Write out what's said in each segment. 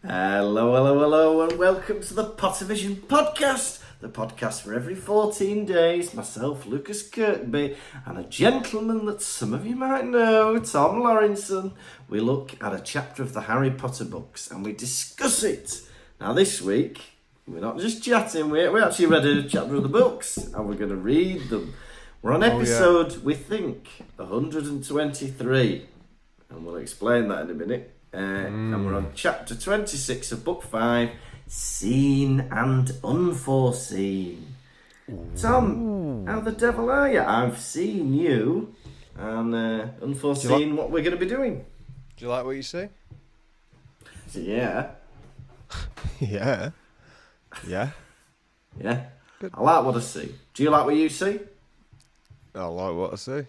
Hello, and welcome to the Pottervision podcast, the podcast for every 14 days. Myself, Lucas Kirkby, and a gentleman that some of you might know, Tom Lawrenson. We look at a chapter of the Harry Potter books and we discuss it. Now, this week, we're not just chatting, we actually read a chapter of the books and we're going to read them. We're on episode, we think, 123, and we'll explain that in a minute. And we're on chapter 26 of book 5, Seen and Unforeseen. Tom, how the devil are you? I've seen you, and Unforeseen what we're going to be doing. Do you like what you see? Yeah. Yeah. Good. I like what I see. Do you like what you see? I like what I see.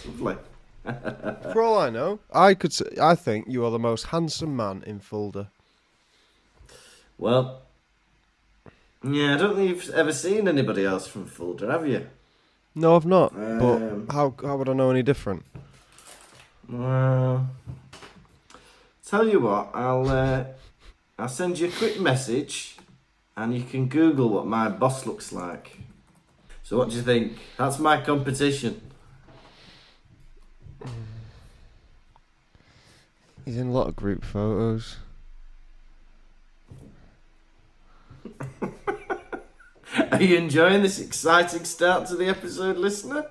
Lovely. For all I know, I think you are the most handsome man in Fulda. Well, yeah, I don't think you've ever seen anybody else from Fulda, have you? No, I've not. But how would I know any different? Well, tell you what, I'll send you a quick message, and you can Google what my boss looks like. So what do you think? That's my competition. He's in a lot of group photos. Are you enjoying this exciting start to the episode, listener?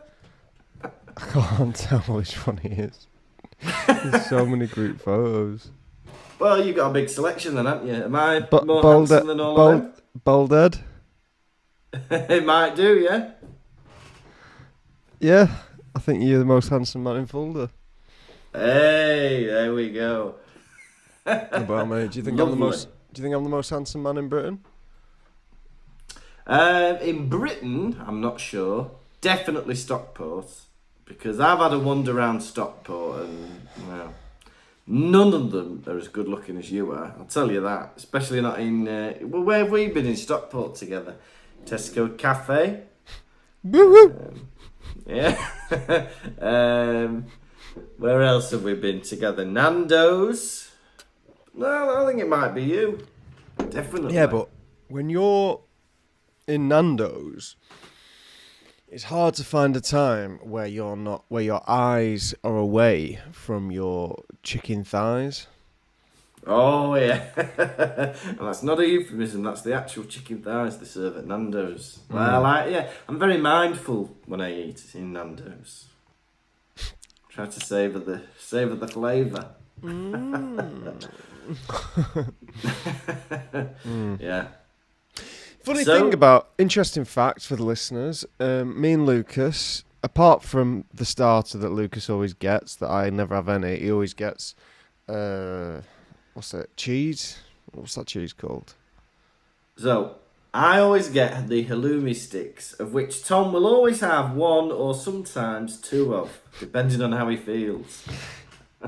I can't tell which one he is. There's so many group photos. Well, you've got a big selection then, haven't you? Am I more handsome than all of them? Baldhead? It might do, yeah? Yeah, I think you're the most handsome man in Fulda. Hey, there we go. What about me? Do you think I'm the most handsome man in Britain? In Britain, I'm not sure. Definitely Stockport, because I've had a wander around Stockport, and well, none of them are as good looking as you are. I'll tell you that. Especially not in. Well, where have we been in Stockport together? Tesco Cafe. Woo woo. Yeah. Where else have we been together? Nando's. No, I think it might be you. Definitely. Yeah, but when you're in Nando's, it's hard to find a time where your eyes are away from your chicken thighs. Oh yeah. And that's not a euphemism, that's the actual chicken thighs they serve at Nando's. Well, I'm very mindful when I eat in Nando's. Try to savour the flavour. Yeah. Funny thing about interesting facts for the listeners. Me and Lucas, apart from the starter that Lucas always gets, that I never have any, he always gets what's it? Cheese? What's that cheese called? So I always get the halloumi sticks, of which Tom will always have one or sometimes two of, depending on how he feels.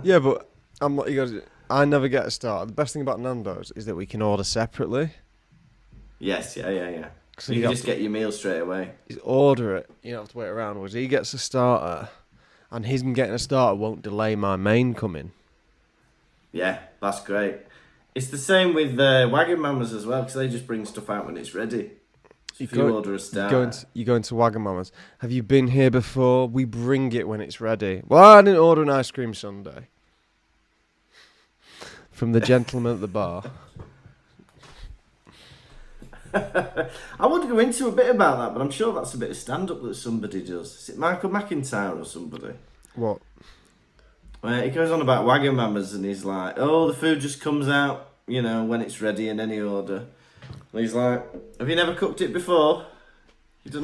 Yeah, but I never get a starter. The best thing about Nando's is that we can order separately. Yes, yeah. So you just get your meal straight away. Just order it. You don't have to wait around. Whereas he gets a starter, and him getting a starter won't delay my main coming. Yeah, that's great. It's the same with Wagon Mamas as well, because they just bring stuff out when it's ready. So if you order a starter. You go into Wagon Mamas. Have you been here before? We bring it when it's ready. Well, I didn't order an ice cream sundae. From the gentleman at the bar. I would go into a bit about that, but I'm sure that's a bit of stand-up that somebody does. Is it Michael McIntyre or somebody? What? He goes on about Wagon Mamas and he's like, oh, the food just comes out, when it's ready in any order. And he's like, have you never cooked it before? You don't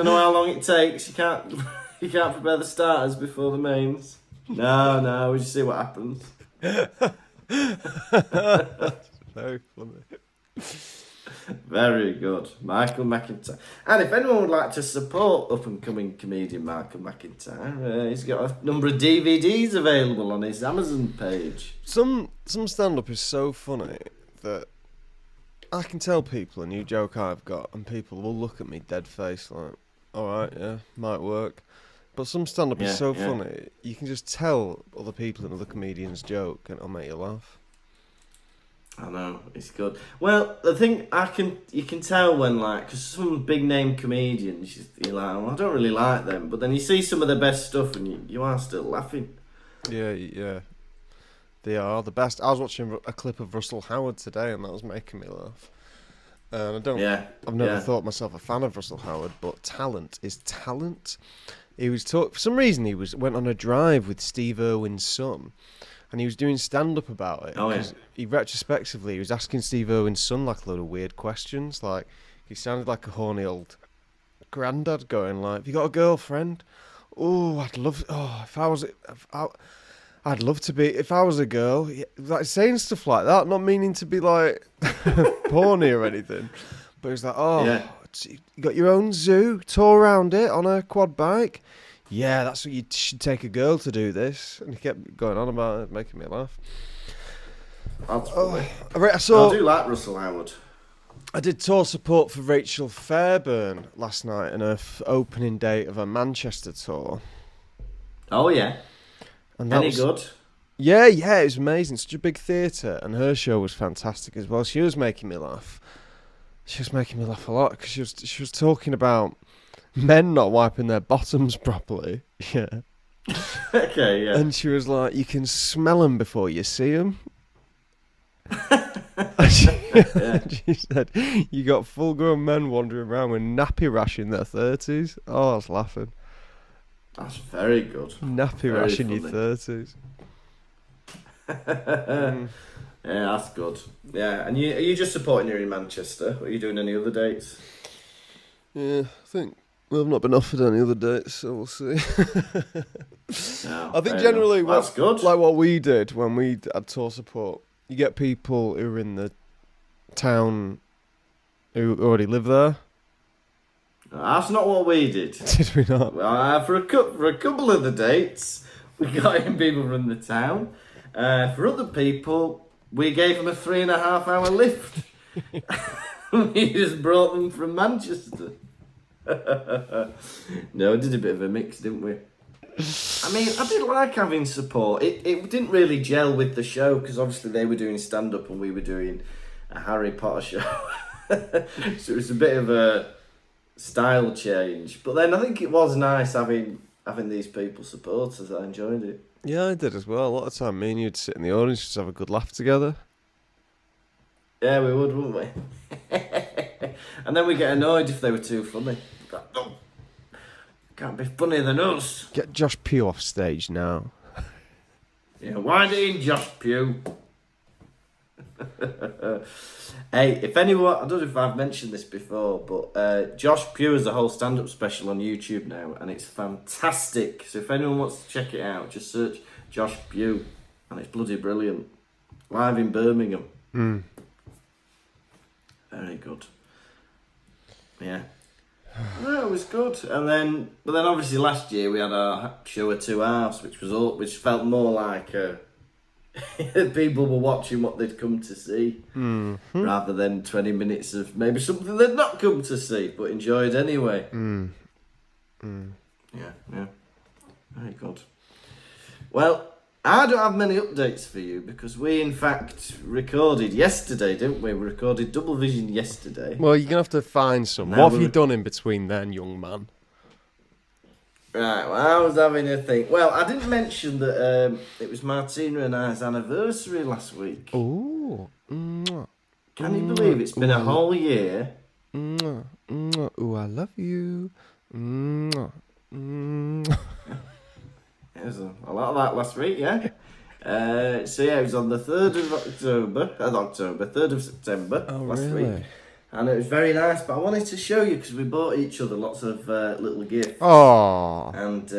know how long it takes. You can't prepare the starters before the mains. No, we just see what happens. Very funny. Very good. Michael McIntyre. And if anyone would like to support up-and-coming comedian Michael McIntyre, he's got a number of DVDs available on his Amazon page. Some stand-up is so funny that I can tell people a new joke I've got and people will look at me dead face like, alright, yeah, might work. But some stand-up is so yeah. funny. You can just tell other people and other comedians joke, and it'll make you laugh. I know, it's good. Well, the thing you can tell when, like, because some big name comedians, you're like, well, I don't really like them, but then you see some of their best stuff and you are still laughing. Yeah. They are the best. I was watching a clip of Russell Howard today, and that was making me laugh. And I've never thought myself a fan of Russell Howard, but talent is talent. He was for some reason went on a drive with Steve Irwin's son, and he was doing stand-up about it. Oh, yeah. He retrospectively, he was asking Steve Irwin's son like a load of weird questions. Like, he sounded like a horny old granddad going like, "Have you got a girlfriend? Oh, I'd love to be, if I was a girl," like saying stuff like that, not meaning to be like porny or anything. But he was like, you got your own zoo, tour around it on a quad bike. Yeah, that's what you should take a girl to do this. And he kept going on about it, making me laugh. I do like Russell Howard. I did tour support for Rachel Fairburn last night in her opening date of her Manchester tour. Oh, yeah. And Any good? Yeah, it was amazing. Such a big theatre, and her show was fantastic as well. She was making me laugh. She was making me laugh a lot because she was talking about men not wiping their bottoms properly. Yeah. Okay, yeah. And she was like, "You can smell them before you see them." She said, "You got full-grown men wandering around with nappy rash in their 30s. Oh, I was laughing. That's very good. Nappy rash in your 30s. Yeah, that's good. Yeah, and are you just supporting her in Manchester? Or are you doing any other dates? Yeah, I think I've not been offered any other dates, so we'll see. No, I think generally, that's good. Like what we did when we had tour support, you get people who are in the town who already live there. That's not what we did. Did we not? For a couple of the dates, we got in people from the town. For other people, we gave them a 3.5 hour lift. We just brought them from Manchester. No, we did a bit of a mix, didn't we? I mean, I did like having support. It didn't really gel with the show because obviously they were doing stand-up and we were doing a Harry Potter show. So it was a bit of a style change. But then I think it was nice having these people support us. I enjoyed it. Yeah, I did as well. A lot of time, me and you'd sit in the audience, just have a good laugh together. Yeah, we would, wouldn't we? And then we get annoyed if they were too funny. Oh, can't be funnier than us. Get Josh Pugh off stage now. Yeah, wind it in, Josh Pugh. Hey, if anyone, I don't know if I've mentioned this before, but Josh Pugh has a whole stand-up special on YouTube now, and it's fantastic. So if anyone wants to check it out, just search Josh Pugh, and it's bloody brilliant. Live in Birmingham. Very good. Yeah. No, it was good. But then obviously last year we had our show at 2 hours, which felt more like people were watching what they'd come to see, rather than 20 minutes of maybe something they'd not come to see but enjoyed anyway. Yeah. Very good. Well, I don't have many updates for you because we in fact recorded yesterday, didn't we? We recorded Double Vision yesterday. Well, you're going to have to find some. Now What have you done in between then, young man? Right, well, I was having a think. Well, I didn't mention that it was Martina and I's anniversary last week. Ooh. Can you believe it's been a whole year? Ooh, I love you. It was a lot of that last week, yeah. So yeah, it was on the 3rd of September last week. And it was very nice, but I wanted to show you because we bought each other lots of little gifts. Oh. And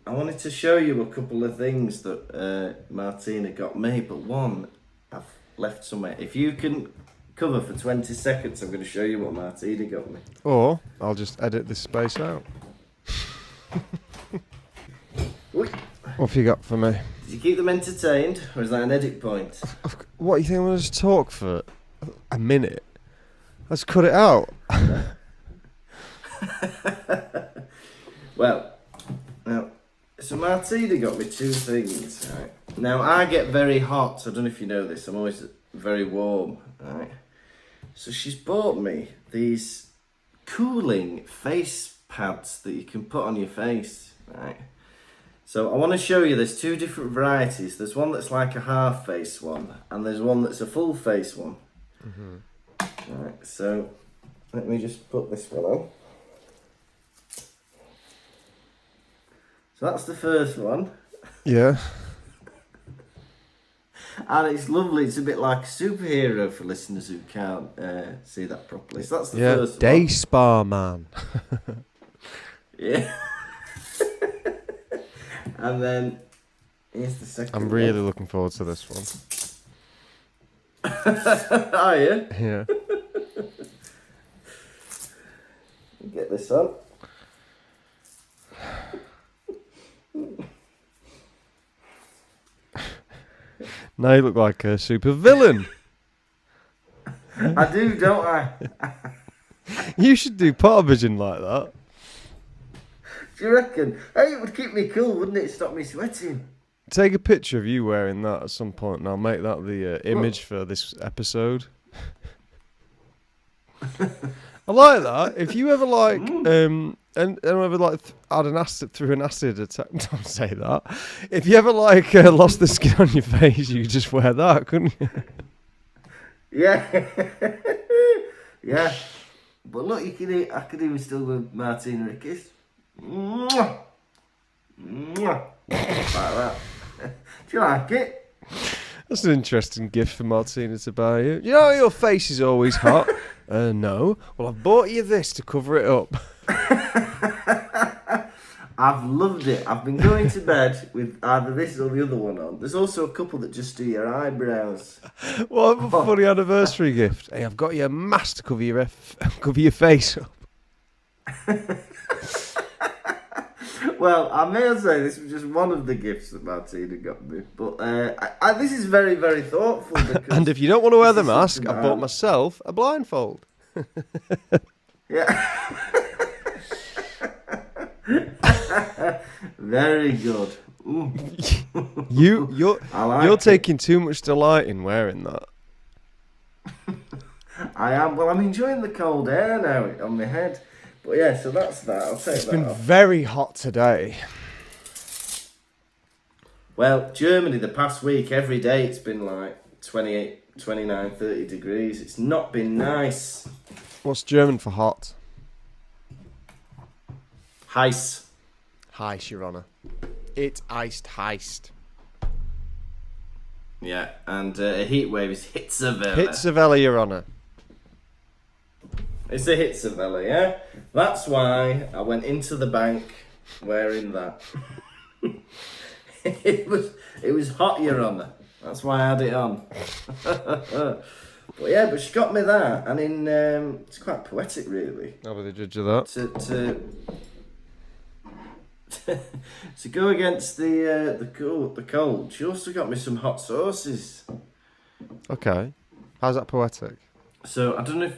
I wanted to show you a couple of things that Martina got me, but one I've left somewhere. If you can cover for 20 seconds, I'm going to show you what Martina got me. Or I'll just edit this space out. What have you got for me? Did you keep them entertained, or is that an edit point? What, you think I'm going to just talk for a minute? Let's cut it out. Well, So Martina got me two things, right? Now, I get very hot, so I don't know if you know this, I'm always very warm, right? So she's bought me these cooling face pads that you can put on your face, right? So I want to show you, there's two different varieties. There's one that's like a half face one, and there's one that's a full face one. Mm-hmm. Right, so let me just put this one on. So that's the first one. Yeah. And it's lovely. It's a bit like a superhero for listeners who can't see that properly. So that's the first one. Day Spa Man. Yeah. And then here's the second I'm really looking forward to this one. Are you? Yeah. Get this on. Now you look like a super villain. I do, don't I? You should do Pottervision like that. Do you reckon? Hey, it would keep me cool, wouldn't it? Stop me sweating. Take a picture of you wearing that at some point, and I'll make that the image for this episode. I like that. If you ever and ever had an acid through an acid attack, don't say that. If you ever lost the skin on your face, you could just wear that, couldn't you? Yeah. Yeah. But look, I could even still give Martina a kiss. Mwah. Mwah. Like that. Do you like it? That's an interesting gift for Martina to buy you. You know your face is always hot? No. Well, I've bought you this to cover it up. I've loved it. I've been going to bed with either this or the other one on. There's also a couple that just do your eyebrows. What a funny anniversary gift. Hey, I've got you a mask to cover your face up. Well, I may as say this was just one of the gifts that Martina got me. But this is very, very thoughtful. And if you don't want to wear the mask, I bought myself a blindfold. Yeah. Very good. You're taking too much delight in wearing that. I am. Well, I'm enjoying the cold air now on my head. But yeah, so that's that. I'll take that. It's been off. very hot today. Well, Germany, the past week, every day it's been like 28, 29, 30 degrees. It's not been nice. What's German for hot? Heiß. Heiß, Your Honour. It's iced heist. Yeah, and a heat wave is Hitzewelle. Hitzewelle, Your Honour. It's a Hitzewelle, yeah? That's why I went into the bank wearing that. It was hot, Your Honour. That's why I had it on. But yeah, but she got me that, and it's quite poetic, really. I'll be the judge of that. To go against the cold, she also got me some hot sauces. Okay, how's that poetic? So I don't know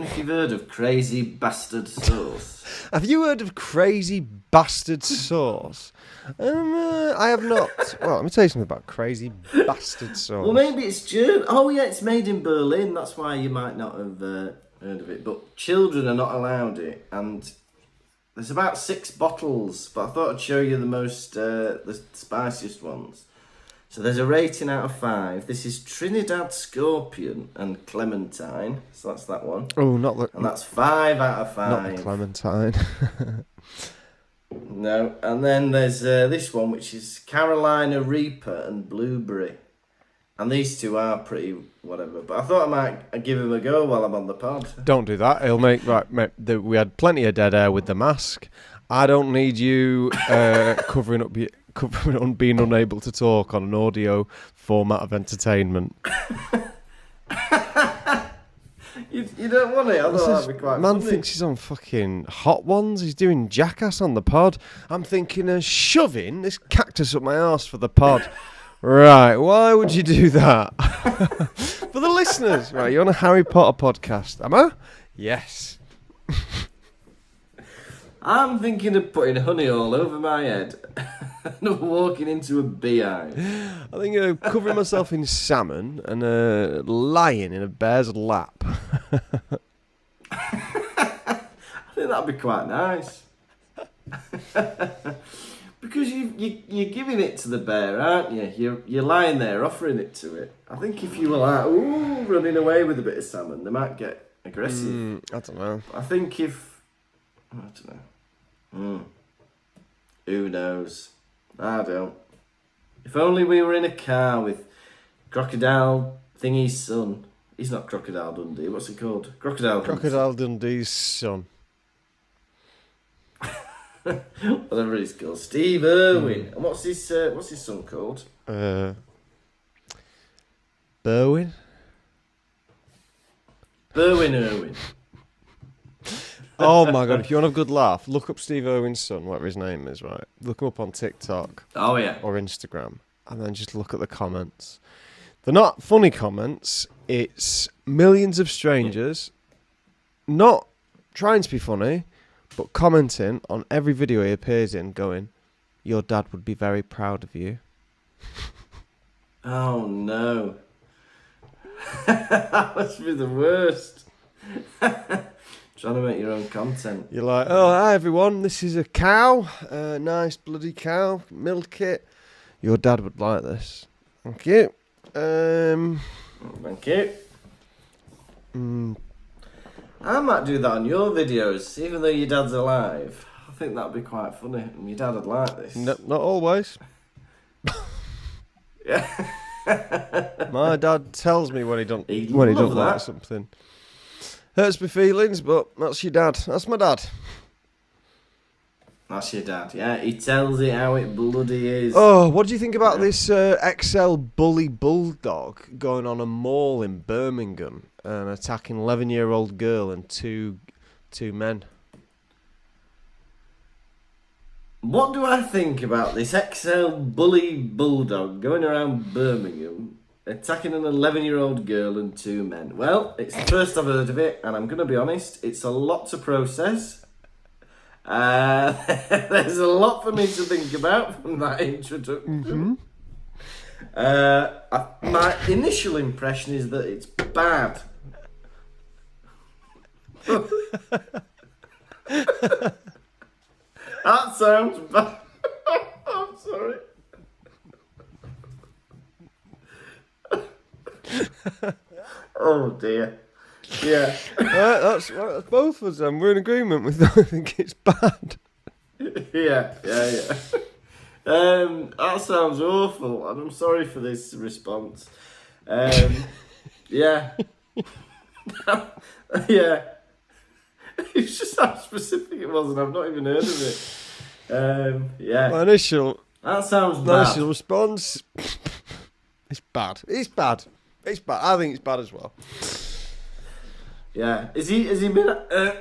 if you've heard of crazy bastard sauce. Have you heard of crazy bastard sauce? I have not. Well, let me tell you something about crazy bastard sauce. Well, maybe it's German. Oh yeah, it's made in Berlin. That's why you might not have heard of it. But children are not allowed it, and there's about 6 bottles. But I thought I'd show you the spiciest ones. So there's a rating out of 5. This is Trinidad Scorpion and Clementine. So that's that one. Oh, not the. And that's 5 out of 5. Not the Clementine. No, and then there's this one, which is Carolina Reaper and Blueberry. And these two are pretty whatever. But I thought I might give them a go while I'm on the pod. Don't do that. It'll make we had plenty of dead air with the mask. I don't need you covering up being unable to talk on an audio format of entertainment. You don't want it? I thought that'd be quite man funny. thinks he's on fucking Hot Ones. He's doing Jackass on the pod. I'm thinking of shoving this cactus up my arse for the pod. Right, why would you do that? For the listeners, right, you're on a Harry Potter podcast, am I? Yes. I'm thinking of putting honey all over my head and walking into a beehive. I think covering myself in salmon and lying in a bear's lap. I think that'd be quite nice. Because you're giving it to the bear, aren't you? You're lying there offering it to it. I think if you were like, ooh, running away with a bit of salmon, they might get aggressive. I don't know. I think if... I don't know. Who knows? I don't. If only we were in a car with Crocodile Thingy's son. He's not Crocodile Dundee. What's he called? Crocodile Dundee's son. Whatever he's called. Steve Irwin. And what's his son called? Berwin? Berwin Irwin. Oh my god, if you want a good laugh, look up Steve Irwin's son, whatever his name is, right? Look him up on TikTok. Oh, yeah. Or Instagram. And then just look at the comments. They're not funny comments. It's millions of strangers not trying to be funny, but commenting on every video he appears in going, your dad would be very proud of you. Oh, no. That must be the worst. Trying to make your own content. You're like, oh, hi everyone, this is a cow. Nice bloody cow. Milk it. Your dad would like this. Thank you. Thank you. I might do that on your videos, even though your dad's alive. I think that'd be quite funny, and your dad would like this. No, not always. Yeah. My dad tells me when he don't He'd like love something. Hurts my feelings, but that's your dad. That's my dad. That's your dad, yeah. He tells it how it bloody is. Oh, what do you think about this XL bully bulldog going on a mall in Birmingham and attacking 11-year-old girl and two men? What do I think about this XL bully bulldog going around Birmingham attacking an 11-year-old girl and two men? Well, it's the first I've heard of it, and I'm going to be honest, it's a lot to process. There's a lot for me to think about from that introduction. My initial impression is that it's bad. That sounds bad. I'm sorry. Oh dear. Yeah. That's both of them. We're in agreement with that. I think it's bad. Yeah. That sounds awful, and I'm sorry for this response. Yeah. Yeah. It's just how specific it was, and I've not even heard of it. Yeah. My initial bad. response. It's bad. It's bad. It's bad. I think it's bad as well. Yeah. Has he been?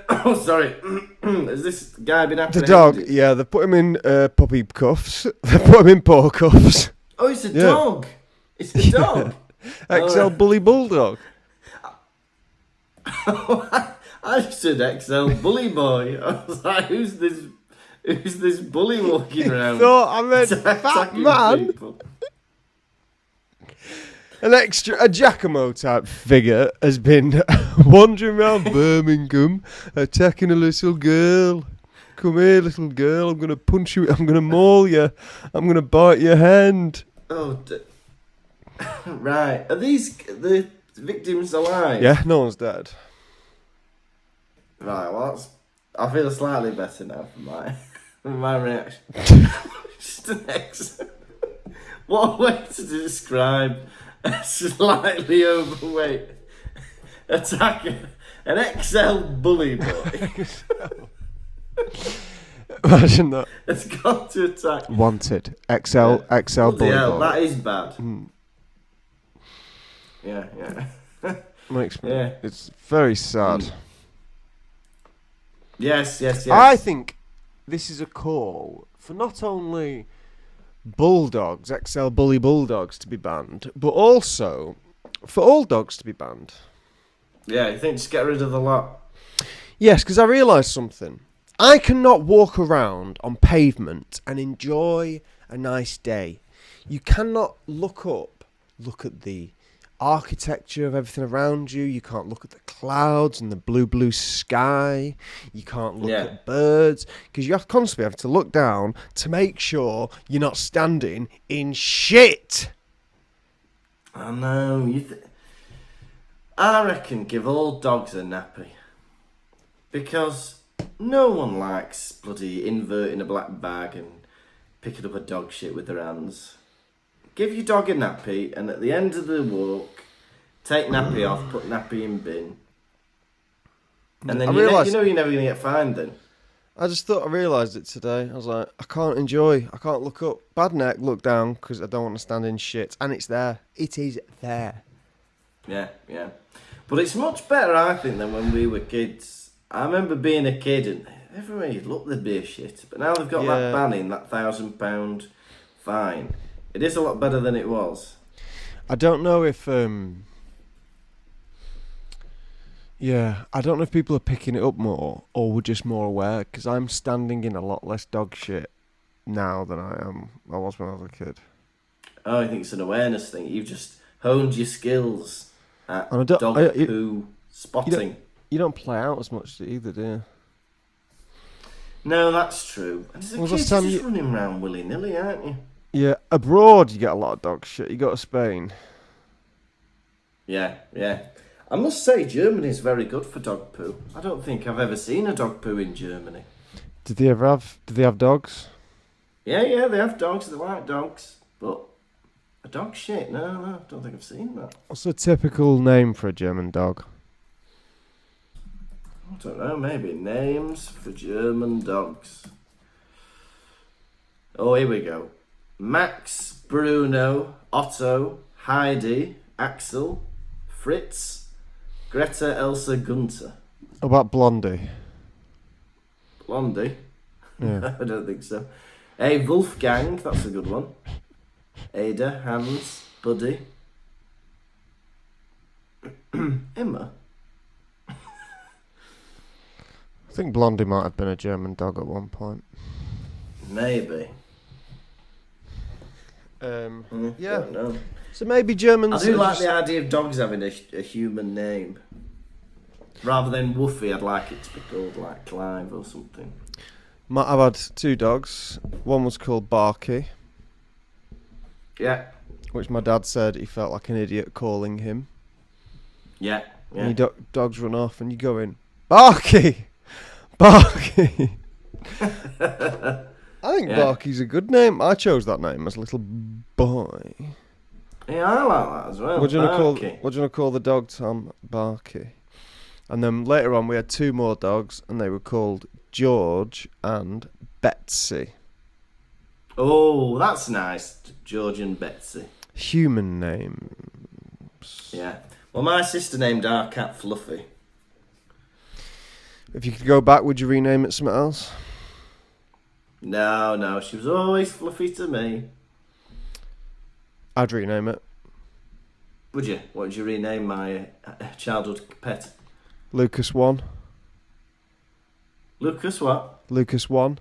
Oh, sorry. Has this guy been The apprehended? dog. Yeah, they put him in puppy cuffs. They put him in paw cuffs. Oh, it's a dog. It's a dog. XL bully bulldog. I just said XL bully boy. I was like, who's this bully walking around? Thought I meant fat man. People? A Giacomo type figure has been wandering around Birmingham attacking a little girl. Come here, little girl. I'm going to punch you. I'm going to maul you. I'm going to bite your hand. Oh, right. Are the victims alive? Yeah, no one's dead. Right, well, I feel slightly better now from my reaction. Just an what a way to describe a slightly overweight attacker, an XL bully boy. Imagine that. It's got to attack. Wanted. XL bully boy. That is bad. Mm. Yeah. Makes me. Yeah. It's very sad. Yes. I think this is a call for not only bulldogs, XL bully bulldogs to be banned, but also for all dogs to be banned. Yeah, you think just get rid of the lot? Yes, because I realised something. I cannot walk around on pavement and enjoy a nice day. You cannot look at the architecture of everything around you. You can't look at the clouds and the blue sky. You can't look at birds, because you have constantly have to look down to make sure you're not standing in shit. I know. I reckon give all dogs a nappy, because no one likes bloody inverting a black bag and picking up a dog shit with their hands. Give your dog a nappy, and at the end of the walk, take nappy off, put nappy in bin. And then you know you're never going to get fined then. I realised it today. I was like, I can't look up. Bad neck, look down, because I don't want to stand in shit. And it's there. It is there. Yeah. But it's much better, I think, than when we were kids. I remember being a kid and everywhere you look there'd be a shit. But now they've got that ban in, that £1,000 fine. It is a lot better than it was. I don't know if I don't know if people are picking it up more or we're just more aware, because I'm standing in a lot less dog shit now than I was when I was a kid. Oh, I think it's an awareness thing. You've just honed your skills at dog poo spotting. You don't play out as much either, do you? No, that's true. And as a kid, you're just running around willy-nilly, aren't you? Yeah, abroad you get a lot of dog shit. You go to Spain. Yeah. I must say, Germany's very good for dog poo. I don't think I've ever seen a dog poo in Germany. Did they have dogs? Yeah, they have dogs. They like dogs. But a dog shit? No, I don't think I've seen that. What's a typical name for a German dog? I don't know, maybe names for German dogs. Oh, here we go. Max, Bruno, Otto, Heidi, Axel, Fritz, Greta, Elsa, Gunther. What about Blondie? Blondie? Yeah. I don't think so. Hey, Wolfgang, that's a good one. Ada, Hans, Buddy. Emma? I think Blondie might have been a German dog at one point. Maybe. Yeah. Don't know. So maybe Germans. I do like the idea of dogs having a human name. Rather than Woofy, I'd like it to be called like Clive or something. I've had 2 dogs. One was called Barky. Yeah. Which my dad said he felt like an idiot calling him. Yeah. And dogs run off and you go in, Barky! Barky! I think Barky's a good name. I chose that name as a little boy. Yeah, I like that as well. What do you want to call the dog, Tom? Barky. And then later on we had 2 more dogs and they were called George and Betsy. Oh, that's nice. George and Betsy. Human names. Yeah. Well, my sister named our cat Fluffy. If you could go back, would you rename it something else? No, she was always Fluffy to me. I'd rename it. Would you? What would you rename my childhood pet? Lucas 1. Lucas what? Lucas 1.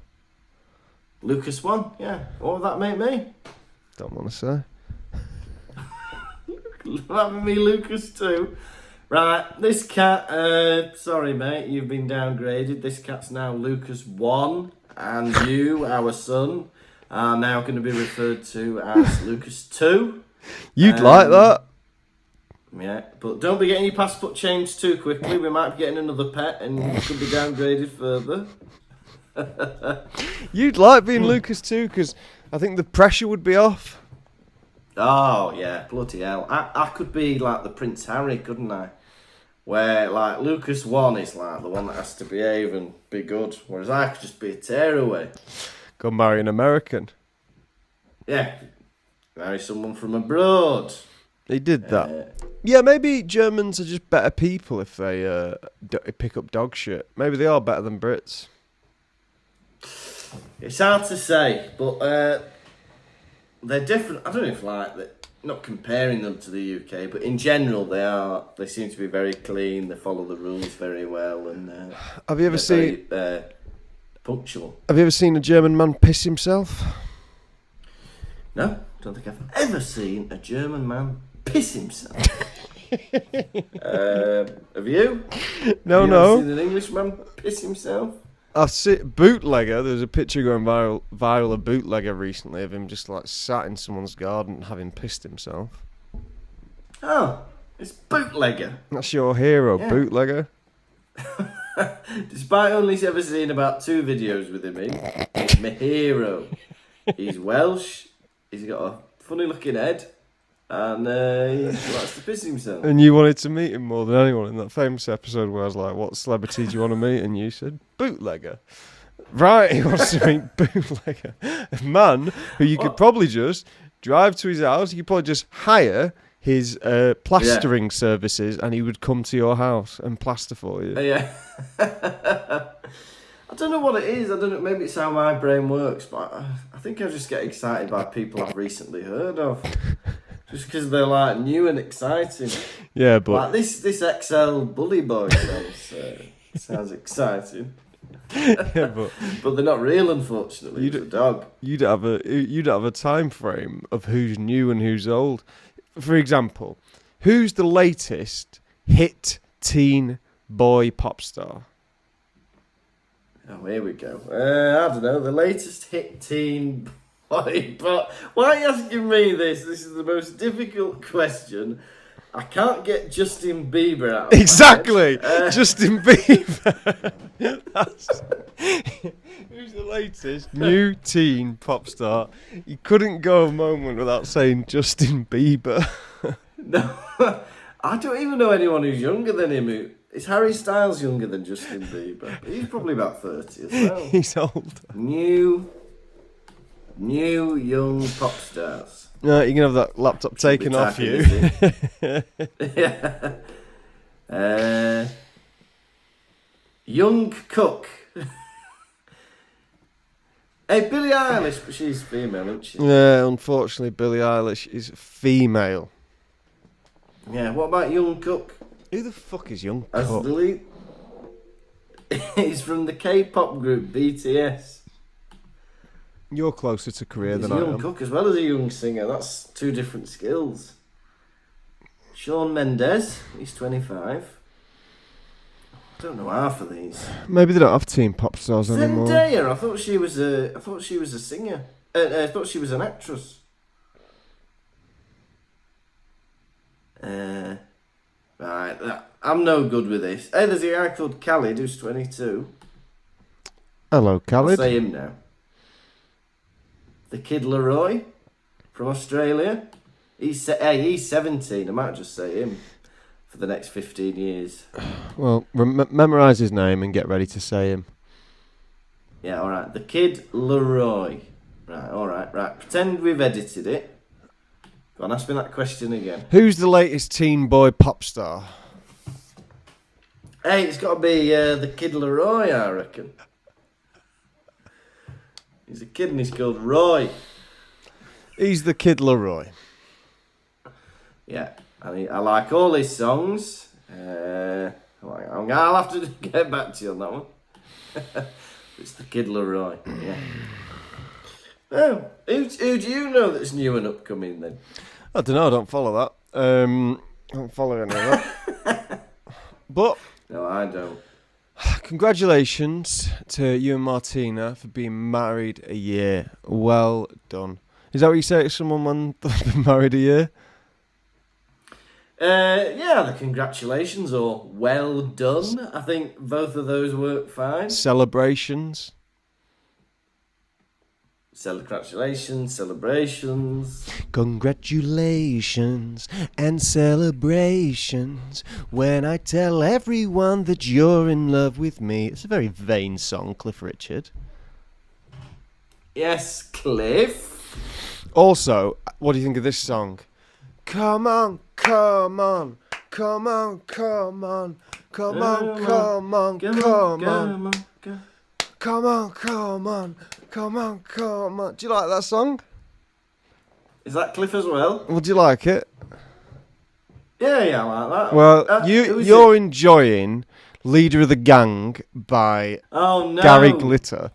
Lucas 1, yeah. What would that make me? Don't want to say. That would be Lucas 2. Right, this cat, sorry mate, you've been downgraded. This cat's now Lucas 1, and you, our son, are now going to be referred to as Lucas 2. You'd like that? Yeah, but don't be getting your passport changed too quickly. We might be getting another pet and you could be downgraded further. You'd like being Lucas 2, because I think the pressure would be off. Oh, yeah, bloody hell. I could be like the Prince Harry, couldn't I? Where, like, Lucas 1 is like the one that has to behave and be good, whereas I could just be a tearaway. Go marry an American. Yeah, marry someone from abroad. He did that. Yeah, maybe Germans are just better people if they pick up dog shit. Maybe they are better than Brits. It's hard to say, but they're different. I don't know if not comparing them to the UK, but in general they seem to be very clean. They follow the rules very well, and have you ever seen? punctual. Have you ever seen a German man piss himself? No, don't think I've ever seen a German man piss himself. Have you? No, have you no. ever seen an Englishman piss himself? I've seen Bootlegger. There was a picture going viral of Bootlegger recently of him just like sat in someone's garden having pissed himself. Oh, it's Bootlegger. That's your hero, Yeah. Bootlegger. Despite only ever seeing about 2 videos with him in, he's my hero. He's Welsh, he's got a funny looking head, and he likes to piss himself. And you wanted to meet him more than anyone in that famous episode where I was like, what celebrity do you want to meet? And you said, Bootlegger. Right, he wants to meet Bootlegger. A man who you could probably just drive to his house, you could probably just hire his plastering services and he would come to your house and plaster for you. Yeah. I don't know what it is. I don't know. Maybe it's how my brain works, but I think I just get excited by people I've recently heard of, just because they're like new and exciting. Yeah, but like this XL Bully Boy sounds exciting. yeah, but they're not real, unfortunately. It's a dog. You'd have a time frame of who's new and who's old. For example, who's the latest hit teen boy pop star? Oh, here we go. I don't know. The latest hit teen boy pop. Why are you asking me this? This is the most difficult question. I can't get Justin Bieber out. Exactly, Justin Bieber. Who's the latest new teen pop star? You couldn't go a moment without saying Justin Bieber. No, I don't even know anyone who's younger than him. Is Harry Styles younger than Justin Bieber? He's probably about 30 as well. He's old. New young pop stars. No, you can have that laptop taken off you. Yeah. Young Cook. Hey, Billie Eilish, but she's female, isn't she? Yeah, unfortunately, Billie Eilish is female. Yeah, what about Young Cook? Who the fuck is Young As Cook? the lead. He's from the K-pop group BTS. You're closer to career He's than a I young am. cook as well as a young singer. That's 2 different skills. Shawn Mendes, he's 25. I don't know half of these. Maybe they don't have teen pop stars anymore. Zendaya, I thought she was a singer. I thought she was an actress. Right, I'm no good with this. Hey, there's a guy called Khalid who's 22. Hello, Khalid. I'll say him now. The Kid Leroy from Australia. He's 17. I might just say him for the next 15 years. Well, memorise his name and get ready to say him. Yeah, all right. The Kid Leroy. Right, all right. Pretend we've edited it. Go on, ask me that question again. Who's the latest teen boy pop star? Hey, it's got to be the Kid Leroy, I reckon. He's a kid and he's called Roy. He's the Kid Leroy. Yeah, I like all his songs. I'll have to get back to you on that one. It's the Kid Leroy. Yeah. Oh, who do you know that's new and upcoming then? I don't know. I don't follow that. I don't follow any of that. But No, I don't. congratulations to you and Martina for being married a year. Well done. Is that what you say to someone when they've been married a year? Yeah, the congratulations or well done. I think both of those work fine. Celebrations. Congratulations, celebrations. Congratulations and celebrations when I tell everyone that you're in love with me. It's a very vain song, Cliff Richard. Yes, Cliff. Also, what do you think of this song? Come on, come on, come on, come on, come on, come on, come on, come on, come on, come on, come on. Do you like that song? Is that Cliff as well? Would you like it? Yeah, I like that. Well, you're enjoying Leader of the Gang by Oh no! Gary Glitter.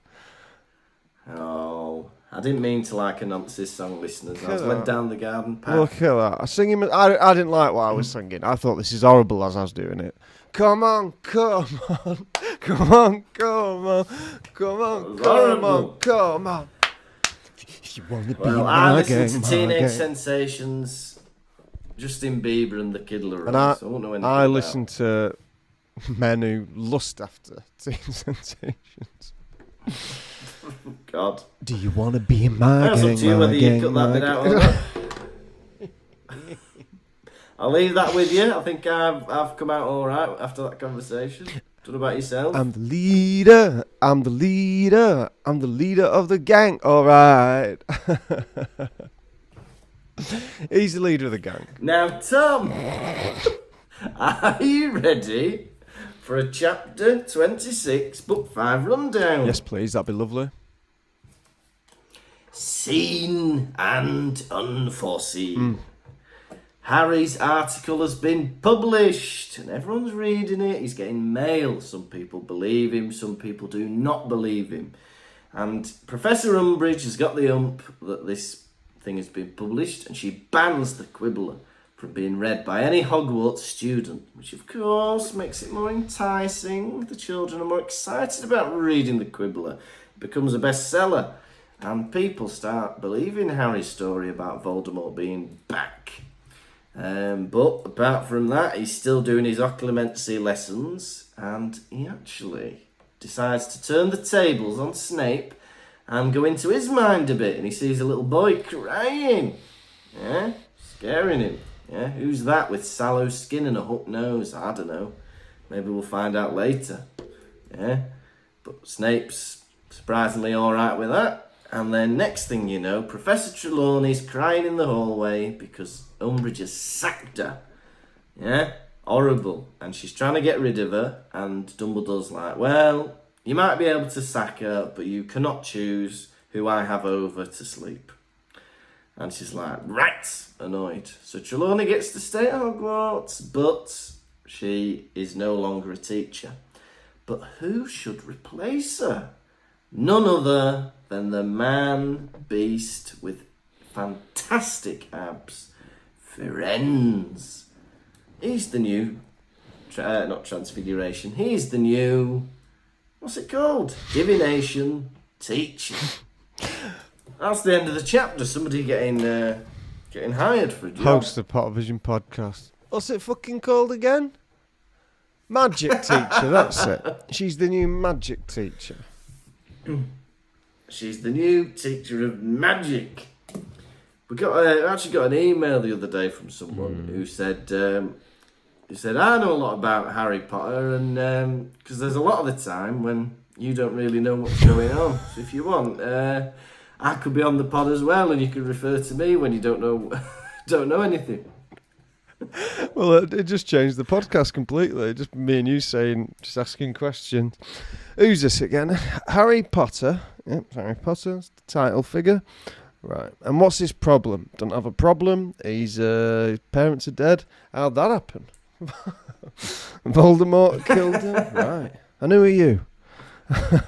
Oh, I didn't mean to announce this song, listeners. I was led down the garden path. Look at that. I sing him. I didn't like what I was singing. I thought this is horrible as I was doing it. Come on, come on, come on, come on, come on, come on, come on. If you want to be I my listened gang, to Teenage Sensations, Justin Bieber and the Kid Laroi, and so I won't know anything I about. listen to men who lust after Teen Sensations. God. Do you want to be in my gang? It's up to you whether you cut that bit out or not. I'll leave that with you. I think I've come out all right after that conversation. What about yourself? I'm the leader. I'm the leader. I'm the leader of the gang. All right. He's the leader of the gang. Now, Tom, are you ready for a chapter 26, book 5 rundown? Yes, please. That'd be lovely. Seen and Unforeseen. Harry's article has been published and everyone's reading it. He's getting mail. Some people believe him, some people do not believe him. And Professor Umbridge has got the ump that this thing has been published, and she bans the Quibbler from being read by any Hogwarts student, which of course makes it more enticing. The children are more excited about reading the Quibbler. It becomes a bestseller, and people start believing Harry's story about Voldemort being back. But apart from that, he's still doing his occlumency lessons, and he actually decides to turn the tables on Snape and go into his mind a bit, and he sees a little boy crying, scaring him. Who's that with sallow skin and a hook nose? I don't know. Maybe we'll find out later. But Snape's surprisingly all right with that. And then next thing you know, Professor Trelawney's crying in the hallway because Umbridge has sacked her. Horrible. And she's trying to get rid of her, and Dumbledore's like, well, you might be able to sack her, but you cannot choose who I have over to sleep. And she's like, right, annoyed. So Trelawney gets to stay at Hogwarts, but she is no longer a teacher. But who should replace her? None other than the man-beast with fantastic abs, Firenze. He's the new, not transfiguration, he's the new, what's it called? Divination teacher. That's the end of the chapter. Somebody getting hired for a job. Host the Pottervision podcast. What's it fucking called again? Magic teacher, that's it. She's the new magic teacher. She's the new teacher of magic. We actually got an email the other day from someone who said, I know a lot about Harry Potter, and because there's a lot of the time when you don't really know what's going on. So if you want, I could be on the pod as well, and you could refer to me when you don't know anything. Well, it just changed the podcast completely. Just me and you just asking questions. Who's this again? Harry Potter. Yep, Harry Potter's the title figure. Right. And what's his problem? Don't have a problem. His parents are dead. How'd that happen? Voldemort killed him. Right. And who are you?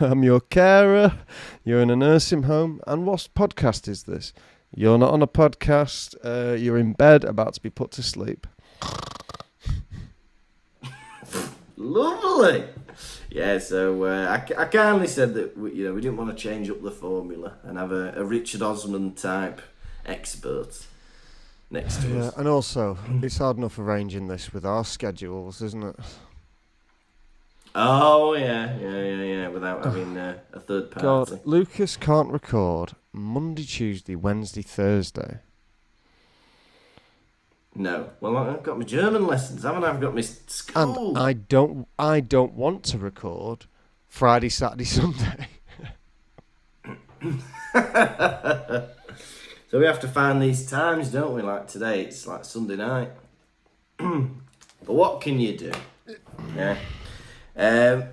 I'm your carer. You're in a nursing home. And what podcast is this? You're not on a podcast. You're in bed, about to be put to sleep. Lovely. Yeah, so I kindly said that we didn't want to change up the formula and have a Richard Osman type expert next to us. And also, it's hard enough arranging this with our schedules, isn't it? Oh, yeah, without having a third party. God, Lucas can't record Monday, Tuesday, Wednesday, Thursday. No. Well, I've got my German lessons, haven't I? I've got my school. And I don't want to record Friday, Saturday, Sunday. So we have to find these times, don't we? Like today, it's like Sunday night. But what can you do? Yeah.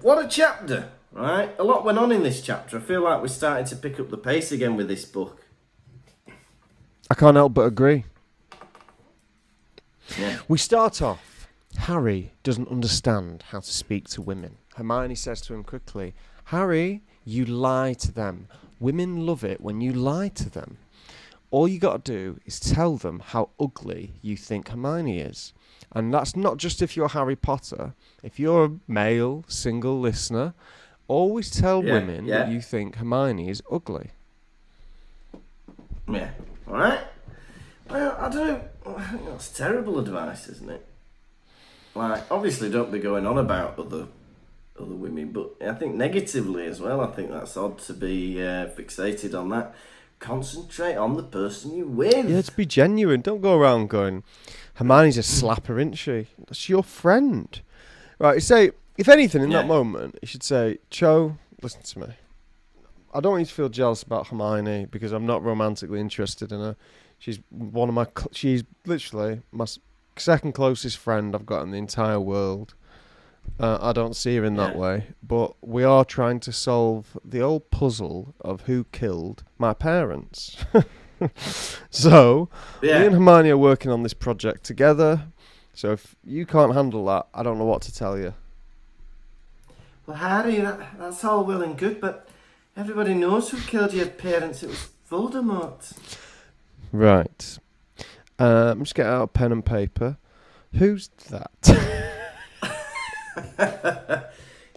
What a chapter, right? A lot went on in this chapter. I feel like we're starting to pick up the pace again with this book. I can't help but agree. Yeah. We start off. Harry doesn't understand how to speak to women. Hermione says to him quickly, Harry, you lie to them. Women love it when you lie to them. All you got to do is tell them how ugly you think Hermione is. And that's not just if you're Harry Potter. If you're a male, single listener, always tell women that you think Hermione is ugly. Yeah. All right. Well, I don't know. I think that's terrible advice, isn't it? Like, obviously, don't be going on about other women, but I think negatively as well. I think that's odd to be fixated on that. Concentrate on the person you're with. Yeah, to be genuine. Don't go around going, Hermione's a slapper, isn't she? That's your friend. Right, you say, if anything, in that moment, you should say, Cho, listen to me. I don't want you to feel jealous about Hermione because I'm not romantically interested in her. She's she's literally my second closest friend I've got in the entire world. I don't see her in that way, but we are trying to solve the old puzzle of who killed my parents. So, me and Hermione are working on this project together. So if you can't handle that, I don't know what to tell you. Well, Harry, that's all well and good, but everybody knows who killed your parents. It was Voldemort. Right. Just get out a pen and paper. Who's that?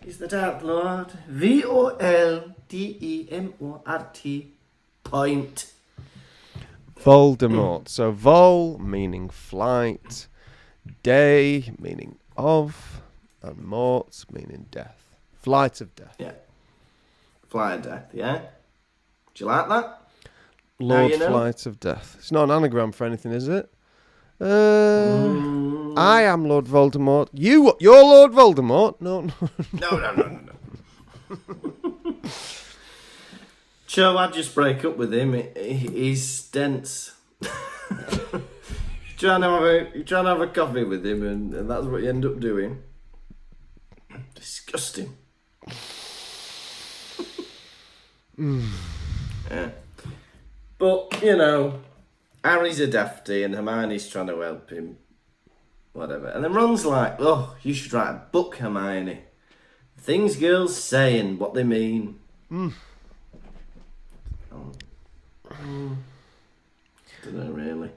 He's the Dark Lord. Voldemort. Point. Voldemort. So Vol meaning flight, day meaning of, and mort meaning death. Flight of death. Yeah. Flight of death, yeah? Do you like that? Lord Flight of Death. It's not an anagram for anything, is it? I am Lord Voldemort. You're Lord Voldemort? No. No. Cho, I'd just break up with him. He's dense. You're trying to have a coffee with him, and that's what you end up doing. Disgusting. Yeah. But, Harry's a dafty and Hermione's trying to help him. Whatever. And then Ron's like, oh, you should write a book, Hermione. Things girls say and what they mean. Don't know, really.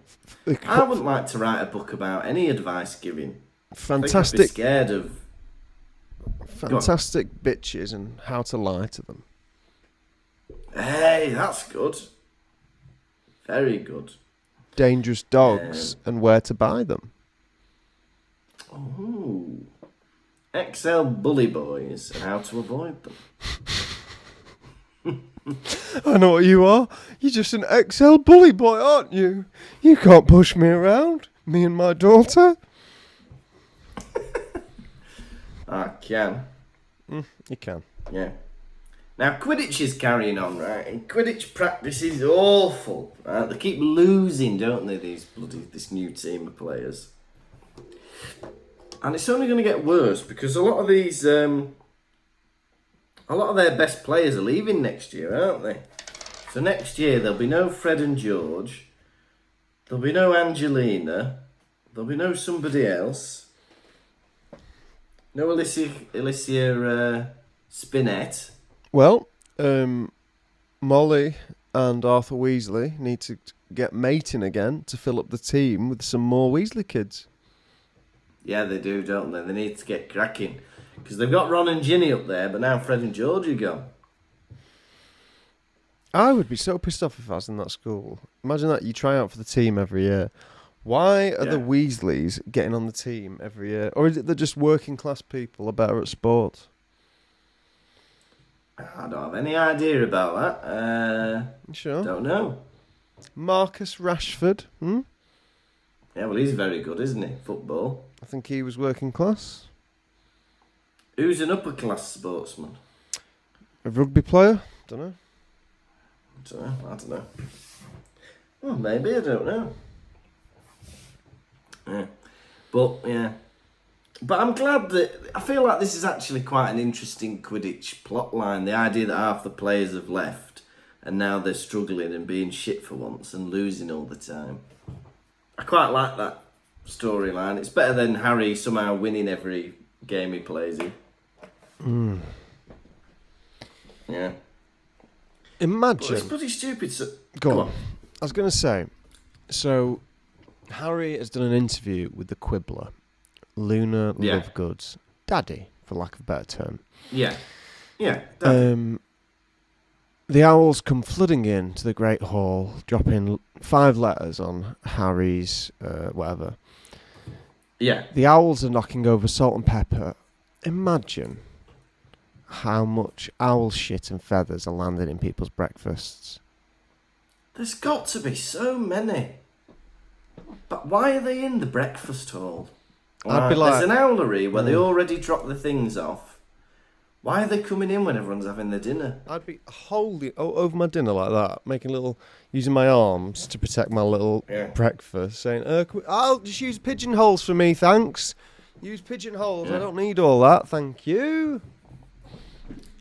I wouldn't like to write a book about any advice giving. Fantastic. I'd be scared of... Fantastic bitches and how to lie to them. Hey, that's good. Very good. Dangerous dogs and where to buy them. Oh. XL bully boys and how to avoid them. I know what you are. You're just an XL bully boy, aren't you? You can't push me around. Me and my daughter. I can. You can. Yeah. Now, Quidditch is carrying on, right? And Quidditch practice is awful, right? They keep losing, don't they, this new team of players. And it's only going to get worse because a lot of their best players are leaving next year, aren't they? So next year, there'll be no Fred and George. There'll be no Angelina. There'll be no somebody else. No Alicia Spinett. Well, Molly and Arthur Weasley need to get mating again to fill up the team with some more Weasley kids. Yeah, they do, don't they? They need to get cracking. Because they've got Ron and Ginny up there, but now Fred and George are gone. I would be so pissed off if I was in that school. Imagine that you try out for the team every year. Why are the Weasleys getting on the team every year? Or is it they're just working class people are better at sport? I don't have any idea about that. Sure. Don't know. Marcus Rashford. Yeah, well, he's very good, isn't he? Football. I think he was working class. Who's an upper class sportsman? A rugby player? Don't know. I don't know. Well, maybe, I don't know. Yeah. But I'm glad that... I feel like this is actually quite an interesting Quidditch plotline. The idea that half the players have left and now they're struggling and being shit for once and losing all the time. I quite like that. storyline. It's better than Harry somehow winning every game he plays in. Yeah. Imagine. Well, it's bloody stupid. Go on. I was going to say, so Harry has done an interview with the Quibbler, Luna Lovegood's daddy, for lack of a better term. Yeah. Yeah. Daddy. The owls come flooding in to the Great Hall, dropping 5 letters on Harry's whatever. Yeah. The owls are knocking over salt and pepper. Imagine how much owl shit and feathers are landing in people's breakfasts. There's got to be so many. But why are they in the breakfast hall? I'd be like, there's an owlery where they already drop the things off. Why are they coming in when everyone's having their dinner? I'd be holding over my dinner like that, using my arms to protect my little breakfast, saying, I'll just use pigeonholes for me, thanks. Use pigeonholes, I don't need all that, thank you.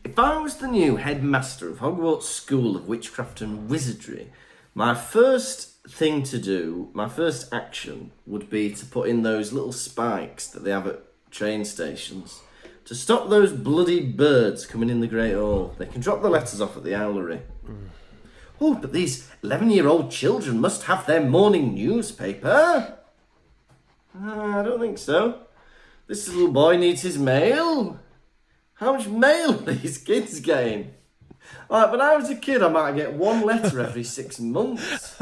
If I was the new headmaster of Hogwarts School of Witchcraft and Wizardry, my first thing to do, my first action, would be to put in those little spikes that they have at train stations to stop those bloody birds coming in the Great Hall. They can drop the letters off at the owlery. Oh, but these 11-year-old children must have their morning newspaper. I don't think so. This little boy needs his mail. How much mail are these kids getting? Like, when I was a kid, I might get 1 letter every 6 months.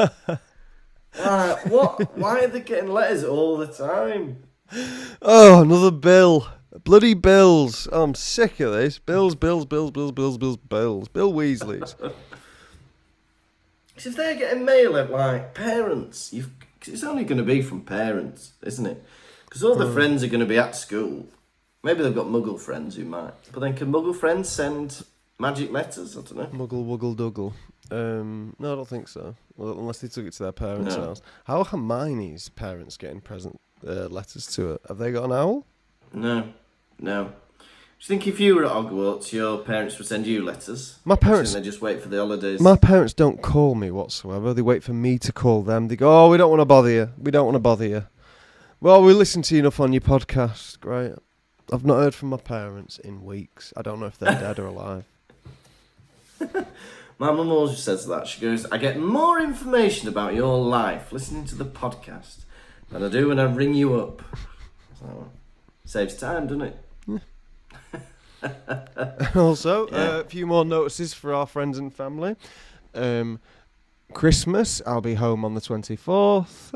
What? Why are they getting letters all the time? Oh, another bill. Bloody bills. Oh, I'm sick of this. Bills. Bill Weasley's. Because if they're getting mail at, like, parents, it's only going to be from parents, isn't it? Because all the friends are going to be at school. Maybe they've got muggle friends who might. But then can muggle friends send magic letters? I don't know. Muggle, wuggle, duggle. No, I don't think so. Well, unless they took it to their parents' house. How are Hermione's parents getting letters to her? Have they got an owl? No. Do you think if you were at Hogwarts, your parents would send you letters? My parents... They just wait for the holidays? My parents don't call me whatsoever. They wait for me to call them. They go, we don't want to bother you. Well, we listen to you enough on your podcast. Great. I've not heard from my parents in weeks. I don't know if they're dead or alive. My mum always says that. She goes, I get more information about your life listening to the podcast than I do when I ring you up. So, saves time, doesn't it? Also, a few more notices for our friends and family. Christmas, I'll be home on the 24th.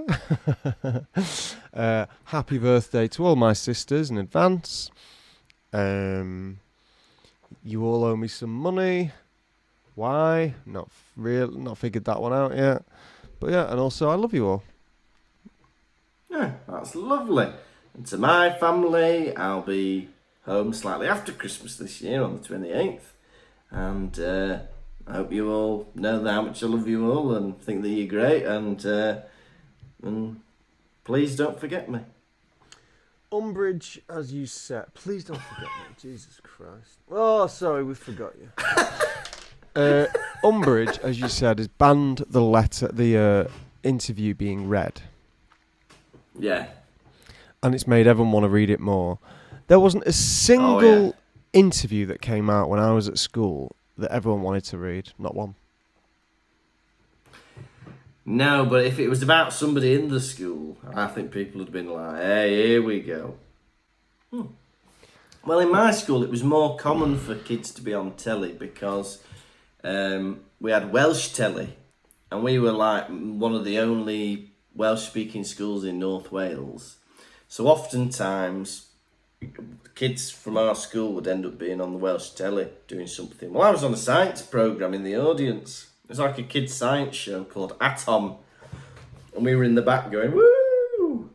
Happy birthday to all my sisters in advance. You all owe me some money. Why? Not figured that one out yet. But yeah, and also I love you all. Yeah, that's lovely. And to my family, I'll be home slightly after Christmas this year on the 28th. And I hope you all know how much I love you all and think that you're great. And please don't forget me. Umbridge, as you said. Please don't forget me. Jesus Christ. Oh, sorry, we forgot you. Umbridge, as you said, has banned the interview being read. Yeah. And it's made everyone want to read it more. There wasn't a single interview that came out when I was at school that everyone wanted to read. Not one. No, but if it was about somebody in the school, I think people would have been like, hey, here we go. Well, in my school, it was more common for kids to be on telly because we had Welsh telly. And we were like one of the only Welsh-speaking schools in North Wales. So oftentimes, kids from our school would end up being on the Welsh telly doing something. Well, I was on a science programme in the audience. It was like a kids' science show called Atom. And we were in the back going, woo!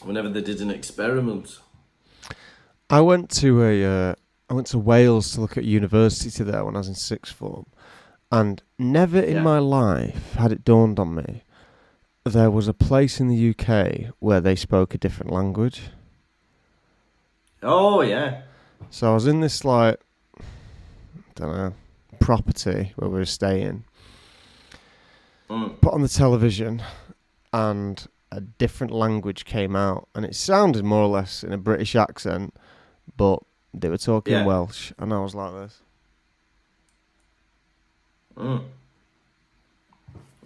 Whenever they did an experiment. I went to Wales to look at university there when I was in sixth form. And never in my life had it dawned on me there was a place in the UK where they spoke a different language. Oh, yeah. So I was in this, like, I don't know, property where we were staying. Put on the television, and a different language came out, and it sounded more or less in a British accent, but they were talking Welsh, and I was like this.